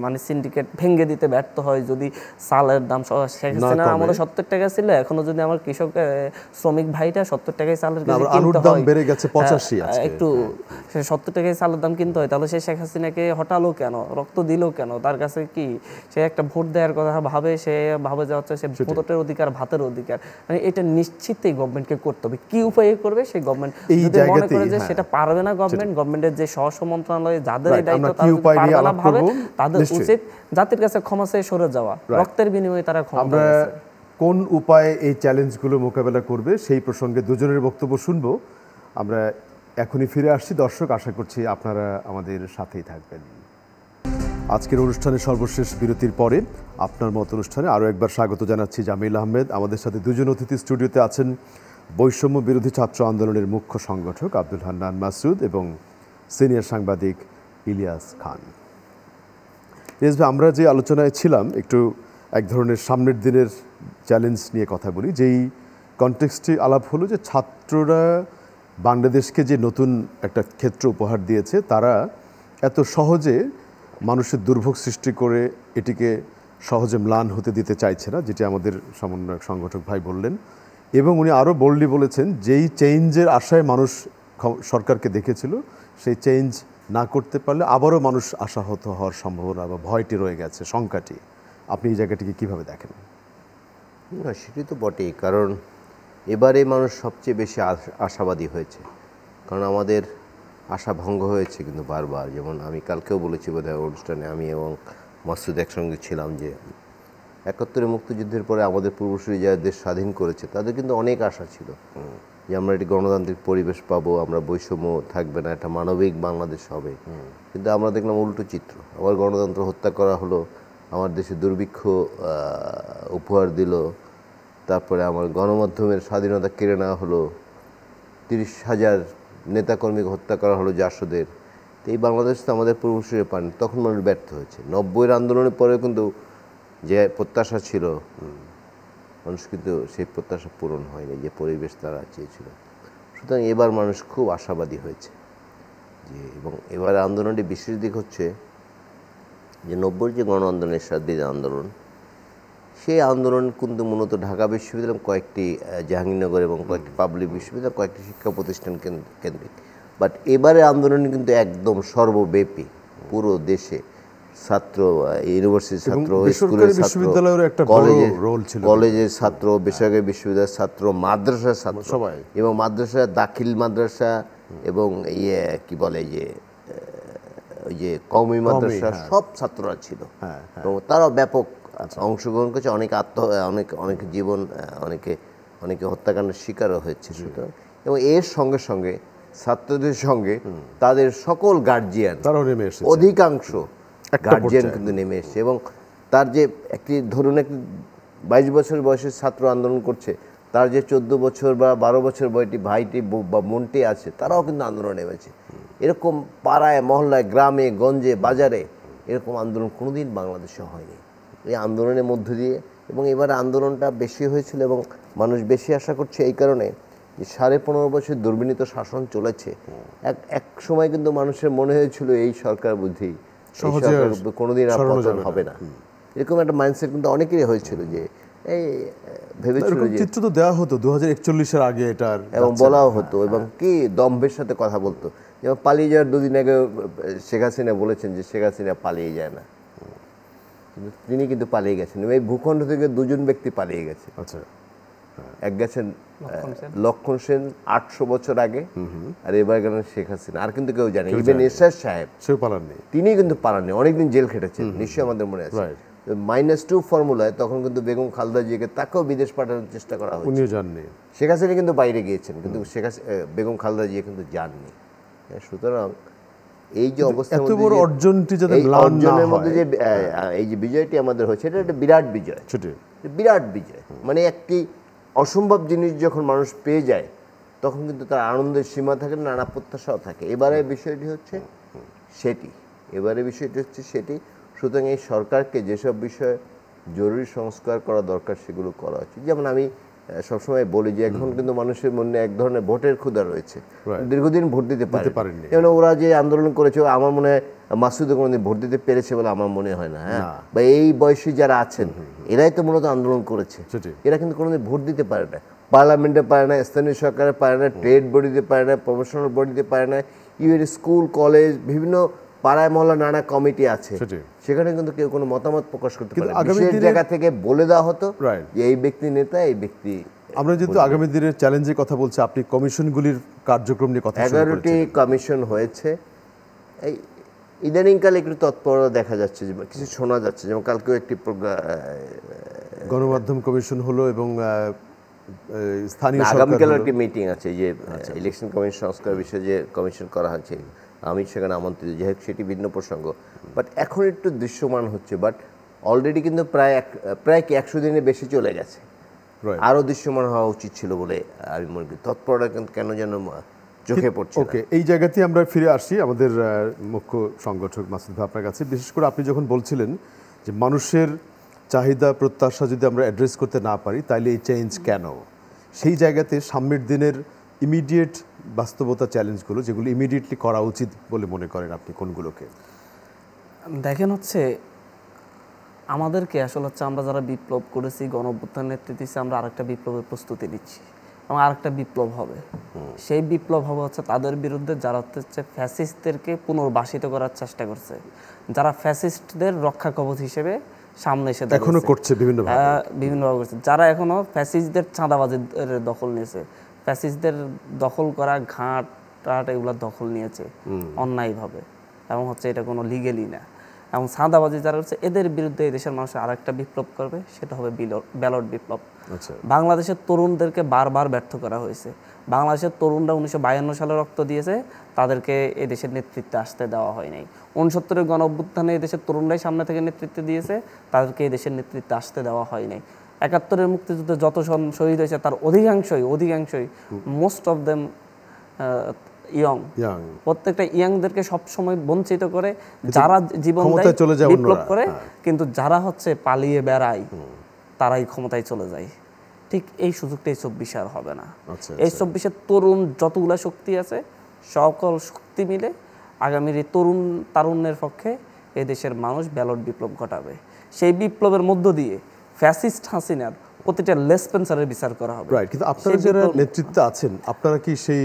মানে সিন্ডিকেট ভেঙে দিতে ব্যর্থ হয়, যদি চালের দাম শেখ হাসিনার আমলে 70 টাকা ছিল, এখনো যদি আমার কৃষক শ্রমিক ভাইটা 70 টাকায় চালের কেজি কিনতে হয়, একটু 70 টাকায় চালের দাম কিনতে হয়, তাহলে সে শেখ হাসিনাকে হটালো কেন, রক্ত দিল কেন? তার কাছে কি সে একটা ভোট দেওয়ার কথা ভাবে? সে ভাবে যে হচ্ছে সে ভোটের অধিকার, ভাতের অধিকার। মানে এটা নিশ্চিতই গভর্নমেন্টকে করতে হবে। কি উপায়ে করবে সেই গভর্নমেন্ট যদি মনে করে যে সেটা পারবে না, গভর্নমেন্টের যে স্বরাষ্ট্র মন্ত্রণালয়ে যাদের এই দায়িত্ব, তারা পারবে না ভাবে, তাদের উচিত জাতির কাছে ক্ষমা চেয়ে সরে যাওয়া। রক্তের বিনিময়ে তারা ক্ষমা পেয়েছে। কোন উপায়ে এই চ্যালেঞ্জগুলো মোকাবেলা করবে সেই প্রসঙ্গে দুজনের বক্তব্য শুনবো। আমরা এখনই ফিরে আসছি। দর্শক, আশা করছি আপনারা আমাদের সাথেই থাকবেন। আজকের অনুষ্ঠানের সর্বশেষ বিরতির পরে আপনার মত অনুষ্ঠানে আরও একবার স্বাগত জানাচ্ছি জামিল আহমেদ। আমাদের সাথে দুজন অতিথি স্টুডিওতে আছেন। বৈষম্য বিরোধী ছাত্র আন্দোলনের মুখ্য সংগঠক আব্দুল হান্নান মাসুদ এবং সিনিয়র সাংবাদিক ইলিয়াস খান। আমরা যে আলোচনায় ছিলাম, একটু এক ধরনের সামনের দিনের চ্যালেঞ্জ নিয়ে কথা বলি। যেই কনটেক্সটে আলাপ হলো যে ছাত্ররা বাংলাদেশকে যে নতুন একটা ক্ষেত্র উপহার দিয়েছে, তারা এত সহজে মানুষের দুর্ভোগ সৃষ্টি করে এটিকে সহজে ম্লান হতে দিতে চাইছে না, যেটি আমাদের সমন্বয়ক সংগঠক ভাই বললেন। এবং উনি আরও বোল্ডলি বলেছেন, যেই চেঞ্জের আশায় মানুষ সরকারকে দেখেছিল, সেই চেঞ্জ না করতে পারলে আবারও মানুষ আশাহত হওয়ার সম্ভাবনা বা ভয়টি রয়ে গেছে, শঙ্কাটি। আপনি এই জায়গাটিকে কীভাবে দেখেন? না, সেটি তো বটেই, কারণ এবারে মানুষ সবচেয়ে বেশি আশাবাদী হয়েছে। কারণ আমাদের আশা ভঙ্গ হয়েছে কিন্তু বারবার। যেমন আমি কালকেও বলেছি বোধহয় অনুষ্ঠানে, আমি এবং মাসুদ একসঙ্গে ছিলাম, যে ৭১ মুক্তিযুদ্ধের পরে আমাদের পূর্বসূরি যারা দেশ স্বাধীন করেছে, তাদের কিন্তু অনেক আশা ছিল যে আমরা একটি গণতান্ত্রিক পরিবেশ পাবো, আমরা বৈষম্য থাকবে না, একটা মানবিক বাংলাদেশ হবে। কিন্তু আমরা দেখলাম উল্টো চিত্র। আবার গণতন্ত্র হত্যা করা হলো, আমার দেশে দুর্ভিক্ষ উপহার দিল, তারপরে আমার গণমাধ্যমের স্বাধীনতা কেড়ে নেওয়া হলো, ৩০,০০০ নেতাকর্মীকে হত্যা করা হলো জাসদের। তো এই বাংলাদেশ তো আমাদের পূর্বসূরি পান, তখন মানুষ ব্যর্থ হয়েছে। ৯০-এর আন্দোলনের পরেও কিন্তু যে প্রত্যাশা ছিল, মানুষ কিন্তু সেই প্রত্যাশা পূরণ হয়নি, যে পরিবেশ তারা চেয়েছিল। সুতরাং এবার মানুষ খুব আশাবাদী হয়েছে যে, এবং এবার আন্দোলনটি বিশেষ দিক হচ্ছে যে ৯০-এর যে গণ আন্দোলনের স্বাধীন আন্দোলন, সেই আন্দোলন কিন্তু মূলত ঢাকা বিশ্ববিদ্যালয়, কয়েকটি জাহাঙ্গীরনগর এবং কয়েকটি পাবলিক বিশ্ববিদ্যালয়, কয়েকটি শিক্ষা প্রতিষ্ঠান কেন্দ্রিক। বাট এবারের আন্দোলন কিন্তু একদম সর্বব্যাপী, পুরো দেশে ছাত্র, ইউনিভার্সিটির ছাত্র, স্কুলের ছাত্র, কলেজের ছাত্র, বেসরকারি বিশ্ববিদ্যালয়ের ছাত্র, মাদ্রাসার ছাত্র সবাই, এবং মাদ্রাসা, দাখিল মাদ্রাসা এবং কি বলে ওই যে কওমি মাদ্রাসা, সব ছাত্ররা ছিল এবং তারাও ব্যাপক অংশগ্রহণ করেছে। অনেক জীবন, অনেকে হত্যাকাণ্ডের শিকারও হয়েছে। সুতরাং এবং এর সঙ্গে সঙ্গে ছাত্রদের সঙ্গে তাদের সকল গার্জিয়ান, অধিকাংশ গার্জিয়ান কিন্তু নেমে এসছে। এবং তার যে একটি ধরুন, একটি 22 বছর বয়সের ছাত্র আন্দোলন করছে, তার যে 14 বছর বা 12 বছর বয়সী ভাইটি বা বোনটি আছে, তারাও কিন্তু আন্দোলনে নেমেছে। এরকম পাড়ায়, মহল্লায়, গ্রামে, গঞ্জে, বাজারে এরকম আন্দোলন কোনোদিন বাংলাদেশে হয়নি। এই আন্দোলনের মধ্য দিয়ে, এবং এবার আন্দোলনটা বেশি হয়েছিল এবং মানুষ বেশি আশা করছে এই কারণে যে 15.5 বছর দুর্বিনীত শাসন চলেছে। এক সময় কিন্তু মানুষের মনে হয়েছিল এই সরকার বুদ্ধি সহজে কোনোদিন আর সরানো পতন যাবে হবে না, এরকম একটা মাইন্ডসেট কিন্তু অনেকেরই হয়েছিল যে এই ভেবেছিল এরকম যে, চিত্র তো দেওয়া হতো 2041-এর আগে এটার, এবং বলাও হতো এবং কি দম্ভের সাথে কথা বলতো। যেমন পালিয়ে যাওয়ার দুদিন আগে শেখ হাসিনা বলেছেন যে শেখ হাসিনা পালিয়ে যায় না, কিন্তু তিনি কিন্তু পালিয়ে গেছেন। এই ভূখণ্ড থেকে দুজন ব্যক্তি পালিয়ে গেছে। আচ্ছা, এক গেছেন লক্ষণ সেন 800 বছর আগে, আর এবার গেলেন শেখ হাসিনা। আর কিন্তু কেউ জানে, ইভেন এরশাদ সাহেব সেও পালাননি, তিনি কিন্তু পালাননি, অনেকদিন জেল খেটেছেন, নিশ্চয়ই আমাদের মনে আছে। -2 ফর্মুলায় তখন কিন্তু বেগম খালেদা জিয়াকে তাকেও বিদেশ পাঠানোর চেষ্টা করা হয়েছে, উনিও যাননি। শেখ হাসিনা কিন্তু বাইরে গিয়েছেন, কিন্তু বেগম খালেদা জিয়া কিন্তু যাননি। সুতরাং এই যে অবস্থা, এত বড় অর্জনটি যাতে অর্জনের মধ্যে যে এই যে বিজয়টি আমাদের হয়েছে, এটা একটা বিরাট বিজয়, বিরাট বিজয়। মানে একটি অসম্ভব জিনিস যখন মানুষ পেয়ে যায় তখন কিন্তু তার আনন্দের সীমা থাকে, নানা প্রত্যাশাও থাকে। এবারের বিষয়টি হচ্ছে সেটি, সেটি। সুতরাং এই সরকারকে যেসব বিষয়ে জরুরি সংস্কার করা দরকার সেগুলো করা উচিত। যেমন আমি সবসময় বলি যে এখন কিন্তু মানুষের মনে এক ধরনের ভোটের ক্ষুধা রয়েছে, দীর্ঘদিন ভোট দিতে পারেনি। যেমন ওরা যে আন্দোলন করেছে, আমার মনে হয় মাসুদও কোনোদিন ভোট দিতে পেরেছে বলে আমার মনে হয় না। হ্যাঁ, বা এই বয়সী যারা আছেন এরাই তো মূলত আন্দোলন করেছে, এরা কিন্তু কোনোদিন ভোট দিতে পারে না, পার্লামেন্টে পারে না, স্থানীয় সরকারে পারে না, ট্রেড বডিতে পারে না, প্রফেশনাল বডিতে পারে না, ইভেন স্কুল কলেজ বিভিন্ন পাড়ায় মহল্লা নানা কমিটি আছে, সেখানে কিন্তু কেউ কোনো মতামত প্রকাশ করতে পারে না। বিশেষ জায়গা থেকে বলে দেওয়া হতো যে এই ব্যক্তি নেতা, এই ব্যক্তি। আমরা যেহেতু আগামী দিনের চ্যালেঞ্জের কথা বলছি, আপনি কমিশনগুলির কার্যক্রম নিয়ে কথা 11টি কমিশন হয়েছে। এই ইদানিংকালে একটু তৎপরতা দেখা যাচ্ছে, যে কিছু শোনা যাচ্ছে, যেমন কালকেও একটি গণমাধ্যম কমিশন হলো এবং স্থানীয় আগামীকালেও একটি মিটিং আছে, যে ইলেকশন কমিশন সংস্কার বিষয়ে যে কমিশন করা হচ্ছে, আমি সেখানে আমন্ত্রিত, যেহেতু সেটি ভিন্ন প্রসঙ্গ। বাট এখন একটু দৃশ্যমান হচ্ছে, বাট অলরেডি কিন্তু প্রায় কি 100 দিনের বেশি চলে গেছে, আরও দৃশ্যমান হওয়া উচিত ছিল বলে আমি মনে করি। তৎপরতা কিন্তু কেন যেন চোখে পড়ছে। ওকে, এই জায়গাতে আমরা ফিরে আসি আমাদের মুখ্য সংগঠক মাসুদ ভাই আপনার কাছে। বিশেষ করে আপনি যখন বলছিলেন যে মানুষের চাহিদা প্রত্যাশা যদি আমরা অ্যাড্রেস করতে না পারি তাইলে এই চেঞ্জ কেন, সেই জায়গাতে সামনের দিনের ইমিডিয়েট বাস্তবতা চ্যালেঞ্জগুলো যেগুলো ইমিডিয়েটলি করা উচিত বলে মনে করেন আপনি, কোনগুলোকে দেখেন? হচ্ছে আমাদেরকে আসলে হচ্ছে আমরা যারা বিপ্লব করেছি, গণ অভ্যুত্থানের নেতৃত্ব দিচ্ছি, আমরা আরেকটা বিপ্লবের প্রস্তুতি নিচ্ছি এবং আরেকটা বিপ্লব হবে। সেই বিপ্লব হবে হচ্ছে তাদের বিরুদ্ধে যারা হচ্ছে ফ্যাসিস্টদেরকে পুনর্বাসিত করার চেষ্টা করছে, যারা ফ্যাসিস্টদের রক্ষা কবচ হিসেবে সামনে এসে এখনো করছে বিভিন্নভাবে করছে, যারা এখনো ফ্যাসিস্টদের চাঁদাবাজির দখল নিয়েছে, ফ্যাসিস্টদের দখল করা ঘাট টাট এগুলো দখল নিয়েছে অন্যায়ভাবে, এবং হচ্ছে এটা কোনো লিগেলি না, এবং চাঁদাবাজি যারা হচ্ছে এদের বিরুদ্ধে এই দেশের মানুষ আরেকটা বিপ্লব করবে, সেটা হবে ব্যালট বিপ্লব। বাংলাদেশের তরুণদেরকে বারবার ব্যর্থ করা হয়েছে। বাংলাদেশের তরুণরা 1952 সালে রক্ত দিয়েছে, তাদেরকে এই দেশের নেতৃত্বে আসতে দেওয়া হয় নাই। 69-এর গণ অভ্যুত্থানে এই দেশের তরুণরাই সামনে থেকে নেতৃত্ব দিয়েছে, তাদেরকে এই দেশের নেতৃত্বে আসতে দেওয়া হয় নাই। 71-এর মুক্তিযুদ্ধে যত শহীদ হয়েছে তার অধিকাংশই মোস্ট অফ দেম ইয়ং, প্রত্যেকটা ইয়াংদেরকে সবসময় বঞ্চিত করে, যারা জীবন বিপ্লব করে, কিন্তু যারা হচ্ছে পালিয়ে বেড়ায় তারাই ক্ষমতায় চলে যায়। ঠিক এই সুযোগটা এই 24 আর হবে না। এই 24-এর তরুণ যতগুলা শক্তি আছে, সকল শক্তি মিলে আগামীর এই তারুণ্যের পক্ষে এই দেশের মানুষ ব্যালট বিপ্লব ঘটাবে। সেই বিপ্লবের মধ্য দিয়ে ফ্যাসিস্ট হাসিনার প্রতিটা লেসপেন্সারের বিচার করা হবে। কিন্তু আপনারা যারা নেতৃত্বে আছেন, আপনারা কি সেই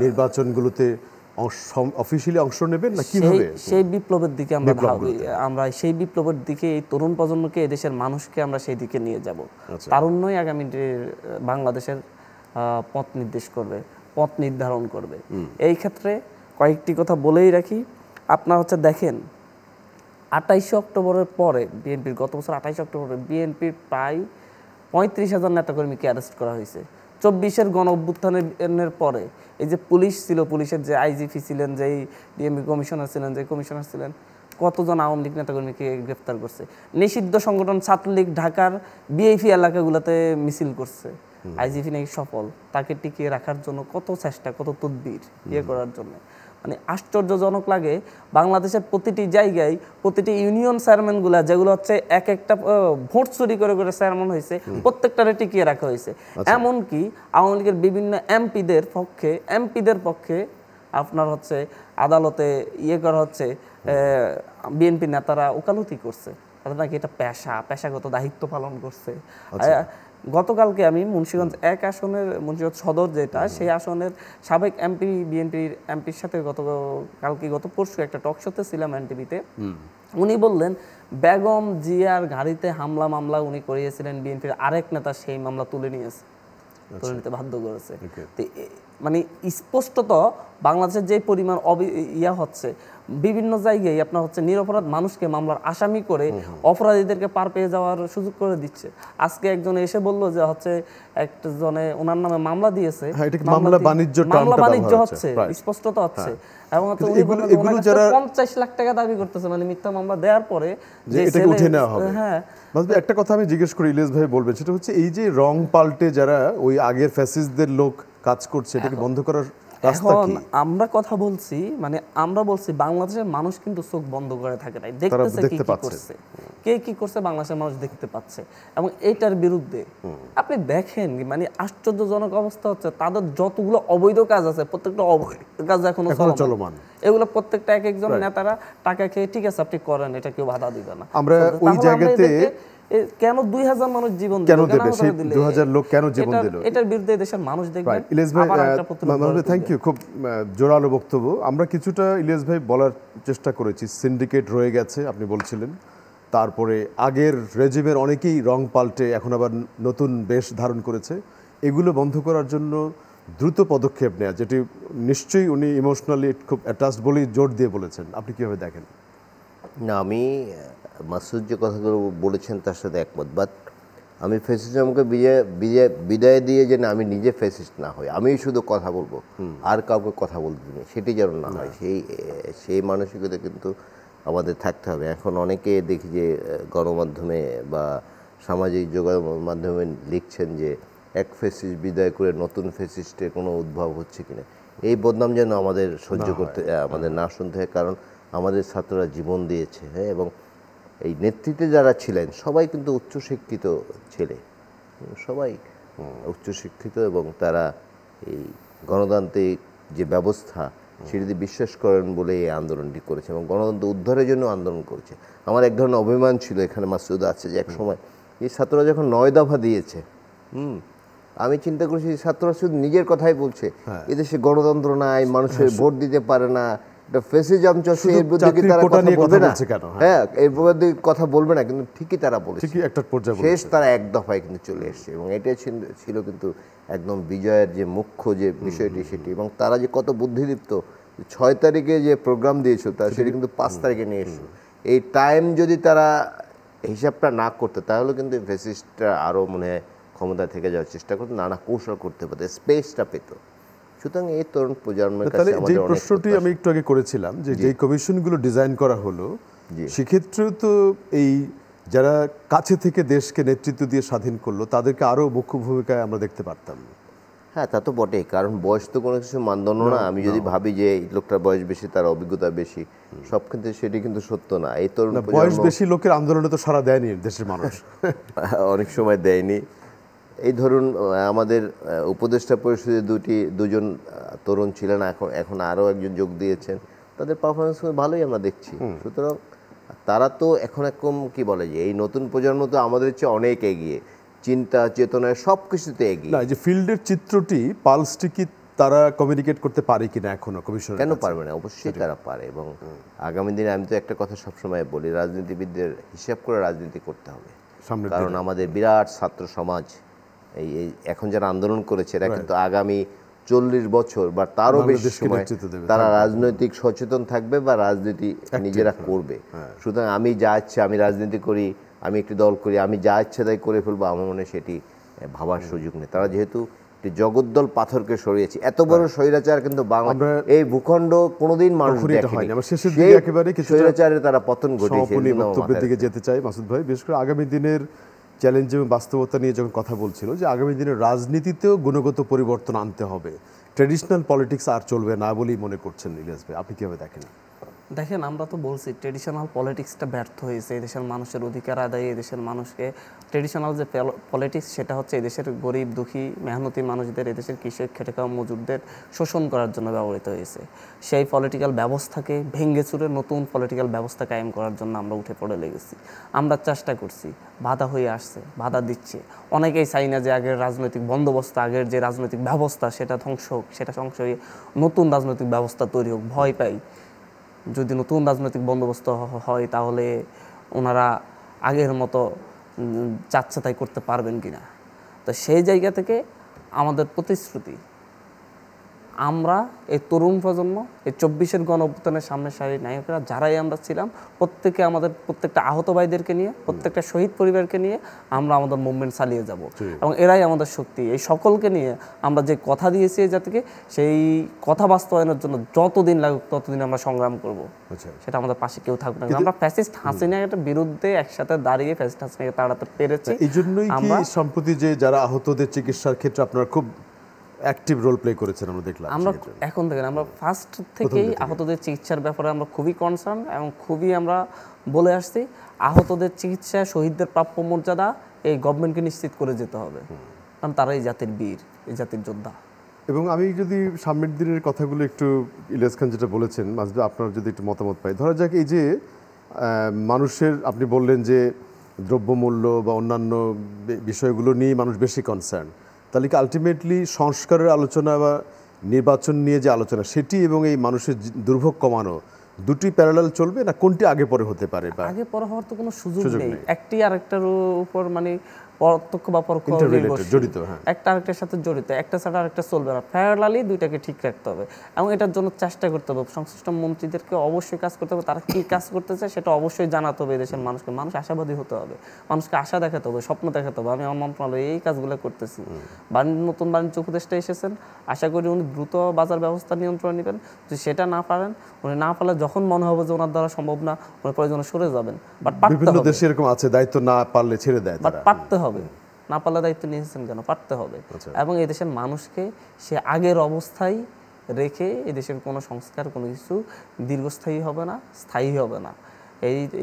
নির্বাচনগুলোতে অফিশিয়ালি অংশ নেবেন না কিভাবে? সেই বিপ্লবের দিকে আমরা সেই বিপ্লবের দিকে এই তরুণ প্রজন্মকে, এই দেশের মানুষকে আমরা সেই দিকে নিয়ে যাব। তারুণ্যই আগামী বাংলাদেশের পথ নির্দেশ করবে, পথ নির্ধারণ করবে। এই ক্ষেত্রে কয়েকটি কথা বলেই রাখি। আপনার হচ্ছে দেখেন, 28 অক্টোবরের পরে বিএনপির, গত বছর 28 অক্টোবরে বিএনপির প্রায় 35,000 নেতাকর্মীকে অ্যারেস্ট করা হয়েছে। 24-এর গণ অভ্যুত্থানের পরে এই যে পুলিশ ছিল, পুলিশের যে আইজিপি ছিলেন, যেই ডিএমপি কমিশনার ছিলেন, কতজন আওয়ামী লীগ নেতাকর্মীকে গ্রেফতার করছে। নিষিদ্ধ সংগঠন ছাত্রলীগ ঢাকার বিআইপি এলাকাগুলোতে মিছিল করছে, আইজিপি নাকি সফল, তাকে টিকিয়ে রাখার জন্য কত চেষ্টা, কত তদবির করার জন্য। মানে আশ্চর্যজনক লাগে, বাংলাদেশের প্রতিটি জায়গায় প্রতিটি ইউনিয়ন চেয়ারম্যানগুলা, যেগুলো হচ্ছে এক একটা ভোট চুরি করে করে চেয়ারম্যান হয়েছে, প্রত্যেকটারে টিকিয়ে রাখা হয়েছে। এমনকি আওয়ামী লীগের বিভিন্ন এমপিদের পক্ষে আপনার হচ্ছে আদালতে করা হচ্ছে, বিএনপি নেতারা ওকালতি করছে, তাদের নাকি এটা পেশাগত দায়িত্ব পালন করছে। গতকালকে আমি মুন্সিগঞ্জ 1 আসনের, মুন্সিগঞ্জ সদর যেটা, সেই আসনের সাবেক এমপি, বিএনপির এমপির সাথে গত পরশু একটা টক শোতে ছিলাম এনটিভিতে। উনি বললেন বেগম জিয়ার গাড়িতে মামলা উনি করিয়েছিলেন, বিএনপির আরেক নেতা সেই মামলা তুলে নিয়েছে, তুলে নিতে বাধ্য করেছে। মানে স্পষ্টত বাংলাদেশের যে পরিমাণ হচ্ছে, বিভিন্ন জায়গায় আপনার হচ্ছে নিরপরাধ মানুষকে মামলার আসামি করে অপরাধীদেরকে পার পেয়ে যাওয়ার সুযোগ করে দিচ্ছে। আজকে একজন এসে বলল যে হচ্ছে একজনে ওনার নামে মামলা দিয়েছে, মামলা বাণিজ্য হচ্ছে, স্পষ্টত হচ্ছে। এবং উনি বললেন 50 লাখ টাকা দাবি করতেছে, মানে মিথ্যা মামলা দেওয়ার পরে যে এটাকে উঠে নেওয়া হবে। হ্যাঁ, একটা কথা আমি জিজ্ঞেস করি, ইলিয়াস ভাই বলবেন, সেটা হচ্ছে এই যে রং পাল্টে যারা ওই আগের ফ্যাসিস্টদের লোক কাজ করছে, এটাকে বন্ধ করার রাস্তা কি? আমরা কথা বলছি, মানে আমরা বলছি বাংলাদেশের মানুষ কিন্তু চোখ বন্ধ করে থাকে নাই, দেখতেছে কি করছে, কে কি করছে বাংলাদেশের মানুষ দেখতে পাচ্ছে। এবং এইটার বিরুদ্ধে আপনি দেখেন, মানে আশ্চর্যজনক অবস্থা হচ্ছে, তাদের যতগুলো অবৈধ কাজ আছে প্রত্যেকটা অবৈধ কাজ এখনো চলমান। এগুলো প্রত্যেকটা এক একজন নেতারা টাকা খেয়ে ঠিক আছে আপনি করেন, এটা কেউ বাধা দিবে না। আমরা ওই জায়গাতে কেন 2000 মানুষ জীবন কেন দেবে, সেই 2000 লোক কেন জীবন দিল, এটার বিরুদ্ধে দেশের মানুষ দেখবে। ইলিয়াস ভাই, থ্যাংক ইউ, খুব জোরালো বক্তব্য। আমরা কিছুটা ইলিয়াস ভাই বলার চেষ্টা করেছি, সিন্ডিকেট রয়ে গেছে আপনি বলছিলেন, তারপরে আগের রেজিমের অনেকেই রং পাল্টে এখন আবার নতুন বেশ ধারণ করেছে, এগুলো বন্ধ করার জন্য দ্রুত পদক্ষেপ নেওয়া, যেটি নিশ্চয়ই উনি ইমোশনালি খুব অ্যাটাচড বলেই জোর দিয়ে বলেছেন। আপনি কীভাবে দেখেন? না, আমি মাসুদ যে কথাগুলো বলেছেন তার সাথে একমত, বাট আমি ফ্যাসিজমকে বিদায় দিয়ে যেন আমি নিজে ফ্যাসিস্ট না হই, আমি শুধু কথা বলবো আর কাউকে কথা বলতে দিই, সেটি যেন না হয়, সেই মানসিকতা কিন্তু আমাদের থাকতে হবে। এখন অনেকে দেখি যে গণমাধ্যমে বা সামাজিক যোগাযোগ মাধ্যমে লিখছেন যে এক ফ্যাসিস্ট বিদায় করে নতুন ফ্যাসিস্টের কোনো উদ্ভব হচ্ছে কিনা। এই বদনাম যেন আমাদের সহ্য করতে, আমাদের না শুনতে হয়, কারণ আমাদের ছাত্ররা জীবন দিয়েছে। হ্যাঁ, এবং এই নেতৃত্বে যারা ছিলেন সবাই কিন্তু উচ্চশিক্ষিত ছেলে, সবাই উচ্চশিক্ষিত, এবং তারা এই গণতান্ত্রিক যে ব্যবস্থা সেটিতে বিশ্বাস করেন বলে এই আন্দোলনটি করেছে এবং গণতন্ত্র উদ্ধারের জন্য আন্দোলন করেছে। আমার এক ধরনের অভিমান ছিল, এখানে মাসুদ আছে, যে এক সময় এই ছাত্ররা যখন 9 দফা দিয়েছে, আমি চিন্তা করেছি ছাত্ররা শুধু নিজের কথাই বলছে, এদেশে গণতন্ত্র নাই, মানুষের ভোট দিতে পারে না, ফ্যাসিজম চলছে, এর বিরুদ্ধে কি তারা কথা বলবে না? হ্যাঁ, এর বিরুদ্ধে কথা বলবে না, কিন্তু ঠিকই তারা বলেছে, শেষ তারা 1 দফায় কিন্তু চলে এসছে। এবং এটাই ছিল কিন্তু একদম বিজয়ের যে মুখ্য যে বিষয়টি সেটি। এবং তারা যে কত বুদ্ধিদীপ্ত, 6 তারিখে যে প্রোগ্রাম দিয়েছিল তারা সেটি কিন্তু 5 তারিখে নিয়ে এসছে। এই টাইম যদি তারা হিসাবটা না করতে, তাহলে কিন্তু ফ্যাসিস্টরা আরও মনে হয় ক্ষমতা থেকে যাওয়ার চেষ্টা করতো, নানা কৌশল করতে পারতো, স্পেসটা পেত। সুতরাং এই তরুণ প্রজন্মের কাছে যে প্রশ্নটি আমি একটু আগে করেছিলাম, যে যেই কমিশনগুলো ডিজাইন করা হলো, সেক্ষেত্রেও তো এই যারা কাছে থেকে দেশকে নেতৃত্ব দিয়ে স্বাধীন করলো তাদেরকে আরও মুখ্য ভূমিকায় আমরা দেখতে পারতাম। হ্যাঁ, তা তো বটেই, কারণ বয়স তো কোনো কিছু মানদণ্ড না। আমি যদি ভাবি যে এই লোকটার বয়স বেশি, তার অভিজ্ঞতা বেশি, সব ক্ষেত্রে সেটি কিন্তু সত্য না। এই তরুণ বয়স বেশি লোকের আন্দোলনে তো সাড়া দেয়নি দেশের মানুষ, অনেক সময় দেয়নি। এই ধরুন আমাদের উপদেষ্টা পরিষদে দুজন তরুণ ছিলেন, এখন আরও একজন যোগ দিয়েছেন, তাদের পারফরমেন্স ভালোই আমরা দেখছি। সুতরাং তারা তো এখন একদম কি বলে যে এই নতুন প্রজন্ম তো আমাদের চেয়ে অনেক এগিয়ে, চিন্তা চেতনায় সব কিছুতে এগিয়ে। না, যে ফিল্ডের চিত্রটি, পালসটি কি তারা কমিউনিকেট করতে পারে কিনা এখনো কমিশন? কেন পারবে না? অবশ্যই তারা পারে। এবং আগামী দিনে আমি তো একটা কথা সবসময় বলি, রাজনীতিবিদদের হিসাব করে রাজনীতি করতে হবে, কারণ আমাদের বিরাট ছাত্র সমাজ এই এখন যারা আন্দোলন করেছে এরা কিন্তু আগামী 40 বছর বা তারও বেশি সময় তারা রাজনৈতিক সচেতন থাকবে বা রাজনীতি নিজেরা করবে। সুতরাং আমি যা ইচ্ছে আমি রাজনীতি করি, আমি একটি দল করি, আমি যা ইচ্ছে তাই করে ফেলবো, আমার মনে সেটি ভাবার সুযোগ নেই। তারা যেহেতু একটি জগদ্দল পাথরকে সরিয়েছে, এত বড় স্বৈরাচার কিন্তু বাংলা এই ভূখণ্ড কোনোদিন মানুষ দেখেনি। স্বৈরাচারে তারা পতন ঘটিয়েছে। বক্তব্যের দিকে যেতে চাই মাসুদ ভাই, বিশেষ করে আগামী দিনের চ্যালেঞ্জ এবং বাস্তবতা নিয়ে যখন কথা বলছিল, যে আগামী দিনের রাজনীতিতেও গুণগত পরিবর্তন আনতে হবে, ট্র্যাডিশনাল পলিটিক্স আর চলবে না বলেই মনে করছেন ইলিয়াস ভাই, আপনি কীভাবে দেখেন? দেখেন, আমরা তো বলছি ট্রেডিশনাল পলিটিক্সটা ব্যর্থ হয়েছে। এদেশের মানুষের অধিকার আদায়ে এদেশের মানুষকে ট্রেডিশনাল যে পলিটিক্স, সেটা হচ্ছে এদেশের গরিব দুঃখী মেহনতি মানুষদের, এদেশের কৃষক খেটে খাওয়া মজুরদের শোষণ করার জন্য ব্যবহৃত হয়েছে। সেই পলিটিক্যাল ব্যবস্থাকে ভেঙে চুরে নতুন পলিটিক্যাল ব্যবস্থা কায়েম করার জন্য আমরা উঠে পড়ে লেগেছি। আমরা চেষ্টা করছি, বাধা হয়ে আসছে, বাধা দিচ্ছে। অনেকেই চাই না যে আগের রাজনৈতিক বন্দোবস্ত, আগের যে রাজনৈতিক ব্যবস্থা সেটা ধ্বংস হোক, সেটা ধ্বংস হয়ে নতুন রাজনৈতিক ব্যবস্থা তৈরি হোক। ভয় পাই যদি নতুন রাজনৈতিক বন্দোবস্ত হয় তাহলে ওনারা আগের মতো চাচ্ছে তাই করতে পারবেন কিনা। তো সেই জায়গা থেকে আমাদের প্রতিশ্রুতি, আমরা এই তরুণ প্রজন্ম, এই 24-এর গণ অভ্যুত্থানের সামনের সারির নায়করা যারাই আমরা ছিলাম, প্রত্যেকে আমাদের প্রত্যেকটা আহত ভাইদেরকে নিয়ে, প্রত্যেকটা শহীদ পরিবারকে নিয়ে আমরা আমাদের মুভমেন্ট চালিয়ে যাব। এবং এরাই আমাদের শক্তি। এই সকলকে নিয়ে আমরা যে কথা দিয়েছি এই জাতিকে, সেই কথা বাস্তবায়নের জন্য যতদিন লাগুক ততদিন আমরা সংগ্রাম করব। সেটা আমাদের পাশে কেউ থাকবে না। আমরা ফ্যাসিস্ট হাসিনার বিরুদ্ধে একসাথে দাঁড়িয়ে ফ্যাসিস্ট হাসিনাকে তাড়াতে পেরেছি। এই জন্যই কি সম্প্রতি যে যারা আহতদের চিকিৎসার ক্ষেত্রে আপনারা খুব অ্যাক্টিভ রোল প্লে করেছেন আমরা দেখলাম। আমরা এখন দেখেন, আমরা ফার্স্ট থেকেই আহতদের চিকিৎসার ব্যাপারে আমরা খুবই কনসার্ন এবং খুবই আমরা বলে আসছি, আহতদের চিকিৎসা, শহীদদের প্রাপ্য মর্যাদা এই গভর্নমেন্টকে নিশ্চিত করে যেতে হবে, কারণ তারা এই জাতির বীর, এই জাতির যোদ্ধা। এবং আমি যদি সামনের দিনের কথাগুলো একটু, ইলিয়াস খান যেটা বলেছেন, মাঝে আপনার যদি একটু মতামত পাই। ধরা যাক এই যে মানুষের, আপনি বললেন যে দ্রব্যমূল্য বা অন্যান্য বিষয়গুলো নিয়ে মানুষ বেশি কনসার্ন, তাহলে কি আলটিমেটলি সংস্কারের আলোচনা বা নির্বাচন নিয়ে যে আলোচনা সেটি এবং এই মানুষের দুর্ভোগ কমানো, দুটি প্যারালাল চলবে না কোনটি আগে পরে হতে পারে? বা আগে পরে হওয়ার তো কোনো সুযোগ নেই। একটি আরেকটার উপর মানে প্রত্যক্ষ বা পরোক্ষ জড়িত, একটা আরেকটার সাথে জড়িত, একটা ছাড়া আরেকটা চলবে না। প্যারালালি দুইটাকে ঠিক রাখতে হবে এবং এটার জন্য চেষ্টা করতে হবে। সংশ্লিষ্ট মন্ত্রীদেরকে অবশ্যই কাজ করতে হবে। তারা কি কাজ করতেছে সেটা অবশ্যই জানাতে হবে দেশের মানুষকে। মানুষ আশাবাদী হতে হবে, মানুষকে আশা দেখাতে হবে, স্বপ্ন দেখাতে হবে। আমি আমার মন্ত্রণালয়ে এই কাজগুলো করতেছি। নতুন বাণিজ্য উপদেষ্টা এসেছেন, আশা করি উনি দ্রুত বাজার ব্যবস্থা নিয়ন্ত্রণ নেবেন। যদি সেটা না পারেন, উনি না পারলে যখন মনে হবে যে ওনার দ্বারা সম্ভব না, উনি প্রয়োজনে সরে যাবেন। বাট বিভিন্ন দেশে এরকম আছে, দায়িত্ব না পারলে ছেড়ে দেয়, বাট পারতে হবে। না পারলে দায়িত্ব নিয়েছেন কেন, পারতে হবে। এবং এই দেশের মানুষকে সে আগের অবস্থায় রেখে এই দেশের কোনো সংস্কার, কোনো কিছু দীর্ঘস্থায়ী হবে না, স্থায়ী হবে না।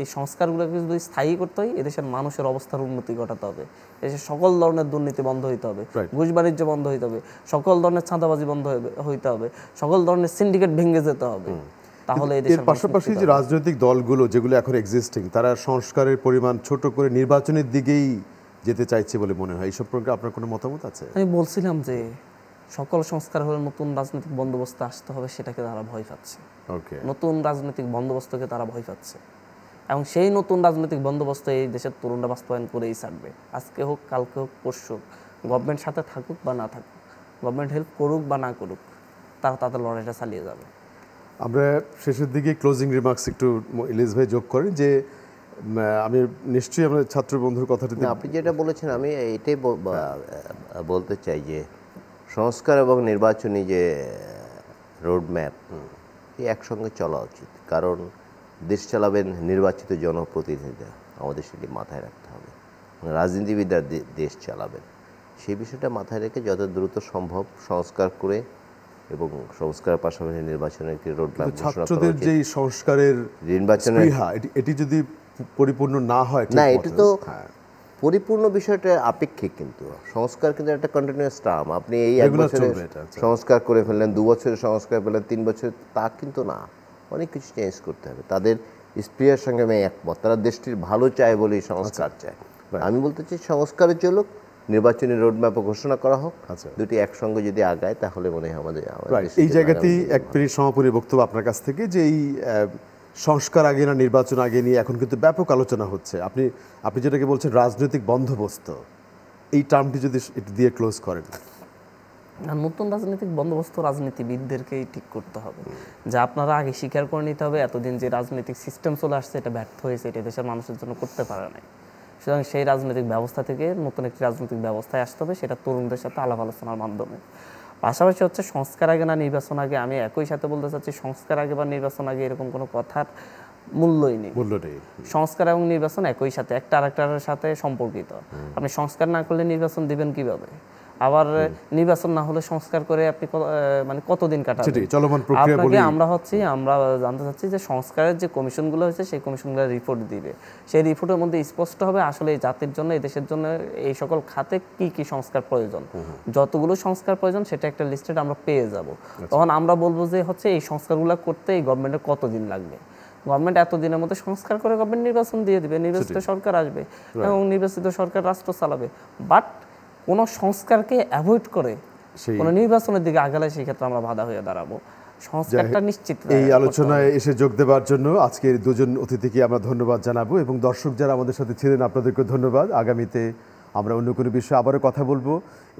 এই সংস্কারগুলোকে যদি স্থায়ী করতে হয়, এদেশের মানুষের অবস্থার উন্নতি ঘটাতে হবে। এদেশের সকল ধরনের দুর্নীতি বন্ধ হইতে হবে, ঘুষ বাণিজ্য বন্ধ হইতে হবে, সকল ধরনের চাঁদাবাজি বন্ধ হইতে হবে, সকল ধরনের সিন্ডিকেট ভেঙে যেতে হবে। তাহলে এর পাশাপাশি যে রাজনৈতিক দলগুলো যেগুলো এখন এক্সিস্টিং, তারা সংস্কারের পরিমাণ ছোট করে নির্বাচনের দিকেই যেতে চাইছে বলে মনে হয়। এই সম্পর্কে আপনার কোনো মতামত আছে? আমি বলছিলাম যে সকল সংস্কার হলে নতুন রাজনৈতিক বন্দোবস্ত আসতে হবে, সেটাকে তারা ভয় পাচ্ছে। নতুন রাজনৈতিক বন্দোবস্তকে তারা ভয় পাচ্ছে এবং সেই নতুন রাজনৈতিক বন্দোবস্ত এই দেশের তরুণরা বাস্তবায়ন করেই ছাড়বে। আজকে হোক, কালকে হোক, পরশু হোক, গভর্নমেন্ট সাথে থাকুক বা না থাকুক, গভর্নমেন্ট হেল্প করুক বা না করুক, তারা তাদের লড়াইটা চালিয়ে যাবে। আমরা শেষের দিকে ক্লোজিং রিমার্কস একটু ইলিয়াস ভাই যোগ করেন যে আমি নিশ্চয়ই আমাদের ছাত্র বন্ধুর কথাটি, আপনি যেটা বলেছেন আমি এটাই বলতে চাই যে সংস্কার এবং নির্বাচনী যে রোডম্যাপ এই একসঙ্গে চলা উচিত। কারণ দেশ চালাবেন নির্বাচিত জনপ্রতিনিধিরা, আমাদের সেটি মাথায় রাখতে হবে। রাজনীতিবিদরা দেশ চালাবেন, সেই বিষয়টা মাথায় রেখে যত দ্রুত সম্ভব সংস্কার করে এবং সংস্কারের পাশাপাশি নির্বাচনের একটি রোডম্যাপ ঘোষণা করা উচিত। ছাত্রদের যে সংস্কারের নির্বাচনের এটি যদি পরিপূর্ণ না হয়, না এটা তো পরিপূর্ণ বিষয়টা আপেক্ষিক, কিন্তু সংস্কার কিন্তু একটা কন্টিনিউয়াস টার্ম। আপনি এই এক বছরে সংস্কার করে ফেললেন, 2 বছরে সংস্কার পেলেন, 3 বছর, তা কিন্তু না। অনেক কিছু চেঞ্জ করতে হবে। তাদের স্প্রিয়ার সঙ্গে আমি একমত, তারা দেশটির ভালো চায় বলেই সংস্কার চায়। আমি বলতে চাই সংস্কারের জন্য নির্বাচনী রোডম্যাপও ঘোষণা করা হোক, দুটি একসঙ্গে যদি আগায় তাহলে মনে হয় আমাদের এই জায়গাতেই এক মিনিট সমাপনী বক্তব্য আপনার কাছ থেকে যে এই সংস্কার আগে না নির্বাচন আগে নিয়ে এখন কিন্তু ব্যাপক আলোচনা হচ্ছে। আপনি যেটাকে বলছেন রাজনৈতিক বন্দোবস্ত, এই টার্মটি যদি একটু দিয়ে ক্লোজ করেন। নতুন রাজনৈতিক বন্দোবস্ত রাজনীতিবিদদেরকেই ঠিক করতে হবে। যা আপনারা আগে স্বীকার করে নিতে হবে, এতদিন যে রাজনৈতিক সিস্টেম চলে আসছে এটা ব্যর্থ হয়েছে, এটা দেশের মানুষের জন্য করতে পারে নাই। সুতরাং সেই রাজনৈতিক ব্যবস্থা থেকে নতুন একটি রাজনৈতিক ব্যবস্থায় আসতে হবে, সেটা তরুণদের সাথে আলাপ আলোচনার মাধ্যমে। পাশাপাশি হচ্ছে সংস্কার আগে না নির্বাচন আগে, আমি একই সাথে বলতে চাচ্ছি সংস্কার আগে বা নির্বাচন আগে এরকম কোনো কথার মূল্যই নেই। মূল্য নেই। সংস্কার এবং নির্বাচন একই সাথে, একটা আরেকটার সাথে সম্পর্কিত। আপনি সংস্কার না করলে নির্বাচন দিবেন কিভাবে? আবার নির্বাচন না হলে সংস্কার করে আপনি মানে কতদিন কাটাবেন? সেটাই চলমান প্রক্রিয়া বলি। আপনাকে আমরা জানতে চাচ্ছি যে সংস্কারের যে কমিশনগুলো হয়েছে সেই কমিশনগুলো রিপোর্ট দিবে, সেই রিপোর্টের মধ্যে স্পষ্ট হবে আসলে এই জাতির জন্য, এই দেশের জন্য এই সকল খাতে কি কি সংস্কার প্রয়োজন। যতগুলো সংস্কার প্রয়োজন সেটা একটা লিস্টেড আমরা পেয়ে যাব। তখন আমরা বলবো যে হচ্ছে এই সংস্কারগুলো করতে এই গভর্নমেন্টের কতদিন লাগবে। গভর্নমেন্ট এতদিনের মধ্যে সংস্কার করে গভর্নমেন্ট নির্বাচন দিয়ে দিবে, নির্বাচিত সরকার আসবে এবং নির্বাচিত সরকার রাষ্ট্র চালাবে। বাট কোনো সংস্কারকে অ্যাভয়েড করে কোনো নির্বাচনের দিকে আগালে সেই ক্ষেত্রে আমরা বাধা হয়ে দাঁড়াবো। সংস্কারটা নিশ্চিত। এই আলোচনায় এসে যোগ দেওয়ার জন্য আজকের দুজন অতিথিকে আমরা ধন্যবাদ জানাবো এবং দর্শক যারা আমাদের সাথে ছিলেন আপনাদেরকে ধন্যবাদ। আগামীতে আমরা অন্য কোনো বিষয়ে আবারও কথা বলবো।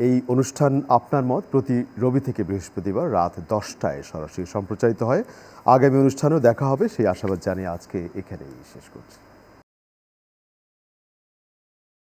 এই অনুষ্ঠান আপনার মত প্রতি রবি থেকে বৃহস্পতিবার রাত 10টায় সরাসরি সম্প্রচারিত হয়। আগামী অনুষ্ঠানেও দেখা হবে সেই আশাবাদ জানিয়ে আজকে এখানেই শেষ করছি।